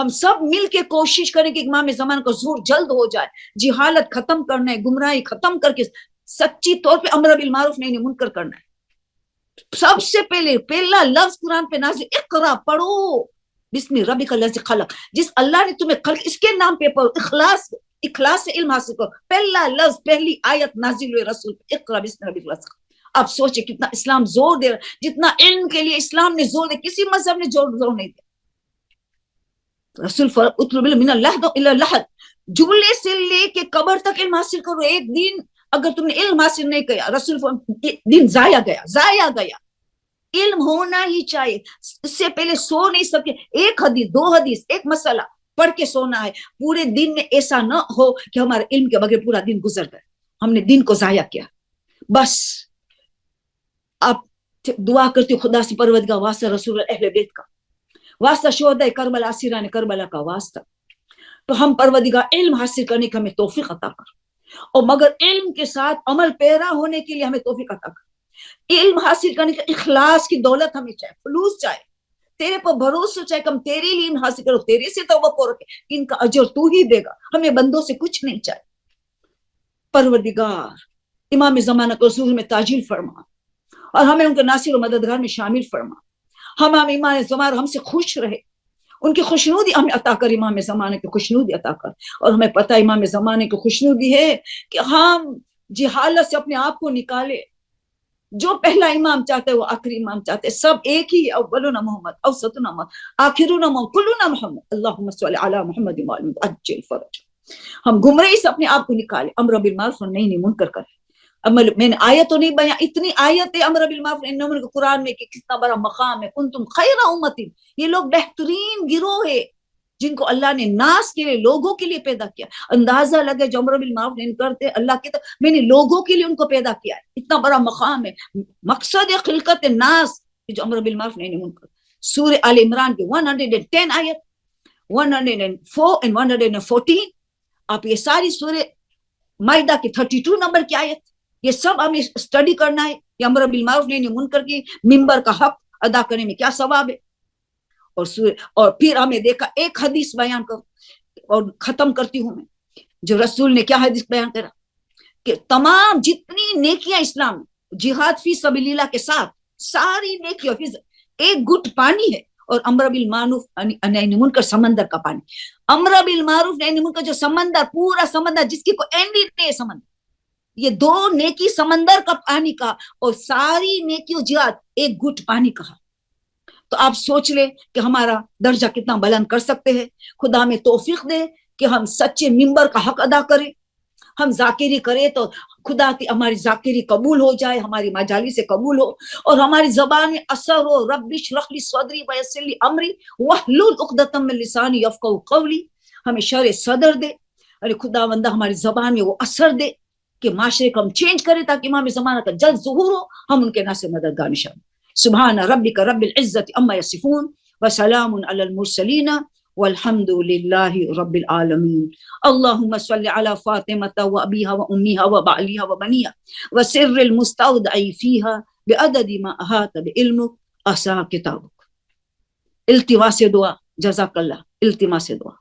ہم سب مل کے کوشش کریں کہ امام زمان کا ظہور جلد ہو جائے، جہالت ختم کرنا ہے، گمراہی ختم کر کے سچی طور پہ امر بالمعروف نہی منکر کرنا ہے۔ سب سے پہلا لفظ قرآن پہ نازل اقرا، پڑھو بسم ربک الذی خلق، جس اللہ نے تمہیں خلق اس کے نام پہ پڑھو، اخلاص سے علم حاصل کرو۔ پہلا لفظ، پہلی آیت نازل ہوئے رسول پہ، اقرا بسم ربک الذی خلق۔ اب سوچے کتنا اسلام زور دے رہا، جتنا علم کے لیے اسلام نے زور دے، کسی مذہب نے زور نہیں دیا۔ رسول اطلب من اللحد الى اللحد، جملے سے لے کے قبر تک علم حاصل کرو۔ ایک دن اگر تم نے علم حاصل نہیں کیا، رسول دن ضائع گیا۔ علم ہونا ہی چاہیے، اس سے پہلے سو نہیں سکتے۔ ایک حدیث، دو حدیث، ایک مسئلہ پڑھ کے سونا ہے۔ پورے دن میں ایسا نہ ہو کہ ہمارے علم کے بغیر پورا دن گزر گئے، ہم نے دن کو ضائع کیا۔ بس آپ دعا کرتے خدا سے، پروردگار واسطہ رسول اہل بیت کا، واسطہ شہداء کربلا، اسیران کربلا کا واسطہ، تو ہم پروردگار علم حاصل کرنے کا ہمیں توفیق عطا کر، اور مگر علم کے ساتھ عمل پیرا ہونے کے لیے ہمیں توفیق عطا کر۔ علم حاصل کرنے کا اخلاص کی دولت ہمیں چاہے، خلوص چاہے، تیرے پر بھروسہ چاہے کہ ہم تیرے لیے علم حاصل کرو، تیرے سے توقع رکھے کہ ان کا اجر تو ہی دے گا، ہمیں بندوں سے کچھ نہیں چاہے۔ پروردگار امام زمانہ کو ظہور میں تاجیل فرما، اور ہمیں ان کے ناصر و مددگار میں شامل فرما۔ ہم امام زمانہ ہم سے خوش رہے، ان کی خوشنودی ہمیں عطا کر، امام زمانے کی خوشنودی عطا کر۔ اور ہمیں پتہ ہے امام زمانے کی خوشنودی ہے کہ ہم جہالت سے اپنے آپ کو نکالے۔ جو پہلا امام چاہتے وہ آخری امام چاہتے، سب ایک ہی، اولنا محمد، اوسطنا محمد، آخرنا محمد، کلنا محمد، اللہم صلی علی محمد وعلی محمد عجل فرج۔ ہم گمراہی سے اپنے آپ کو نکالے، امر بالمعروف اور نہی منکر کرے۔ میں نے آیت تو نہیں بیان، اتنی آیت ہے امر بالمعروف نہی منکر قرآن میں کہ کتنا بڑا مقام ہے۔ کنتم خیر امت، یہ لوگ بہترین گروہ ہے جن کو اللہ نے ناس کے لیے، لوگوں کے لیے پیدا کیا۔ اندازہ لگے جو امر بالمعروف نہیں کرتے، اللہ کی طرف میں نے لوگوں کے لیے ان کو پیدا کیا ہے، اتنا بڑا مقام ہے۔ مقصد خلقت ناس جو امر بالمعروف نہیں منکر۔ سورہ آل عمران کی 110 آیت، 104 and 114، آپ یہ ساری سورہ مائدہ کی 32 نمبر کی آیت، یہ سب ہمیں اسٹڈی کرنا ہے کہ امر بالمعروف نہیں منکر کی منبر کا حق ادا کرنے میں کیا ثواب ہے۔ اور پھر ہمیں دیکھا ایک حدیث بیان کر، اور ختم کرتی ہوں میں، جو رسول نے کیا حدیث بیان کرا کہ تمام جتنی نیکیاں اسلام میں، جہاد فی سبیل اللہ کے ساتھ ساری نیکیاں ایک گھٹ پانی ہے، اور امر بالمعروف نہی منکر سمندر کا پانی۔ امر بالمعروف نہی منکر جو سمندر، پورا سمندر جس کی کوئی اینڈ ہی نہیں ہے، سمندر، یہ دو نیکی سمندر کا پانی کا، اور ساری نیکی و جہاد ایک گھٹ پانی کا۔ تو آپ سوچ لیں کہ ہمارا درجہ کتنا بلند کر سکتے ہیں۔ خدا ہمیں توفیق دے کہ ہم سچے منبر کا حق ادا کریں، ہم ذاکری کریں تو خدا کی ہماری ذاکری قبول ہو جائے، ہماری مجالس سے قبول ہو، اور ہماری زبان میں اثر ہو۔ رب اشرح لی صدری ویسر لی امری واحلل عقدۃ من لسانی یفقہوا قولی، ہمیں شرح صدر دے، ارے خدا بندہ ہماری زبان میں وہ اثر دے کہ معاشرے کو ہم چینج کریں، تاکہ امام زمانہ کا جلد ظہور ہو، ہم ان کے ناصر مددگار نشان۔ سبحان ربک رب العزت عما یصفون وسلام علی المرسلین والحمد للہ رب العالمین۔ اللہم صل علی فاطمة وابیہا وامہا وبعلیہا وبنیہا وسر المستودع فیہا بعدد ما احاط بعلمک احصاہ کتابک۔ التماس دعا، جزاک اللہ، التماس دعا۔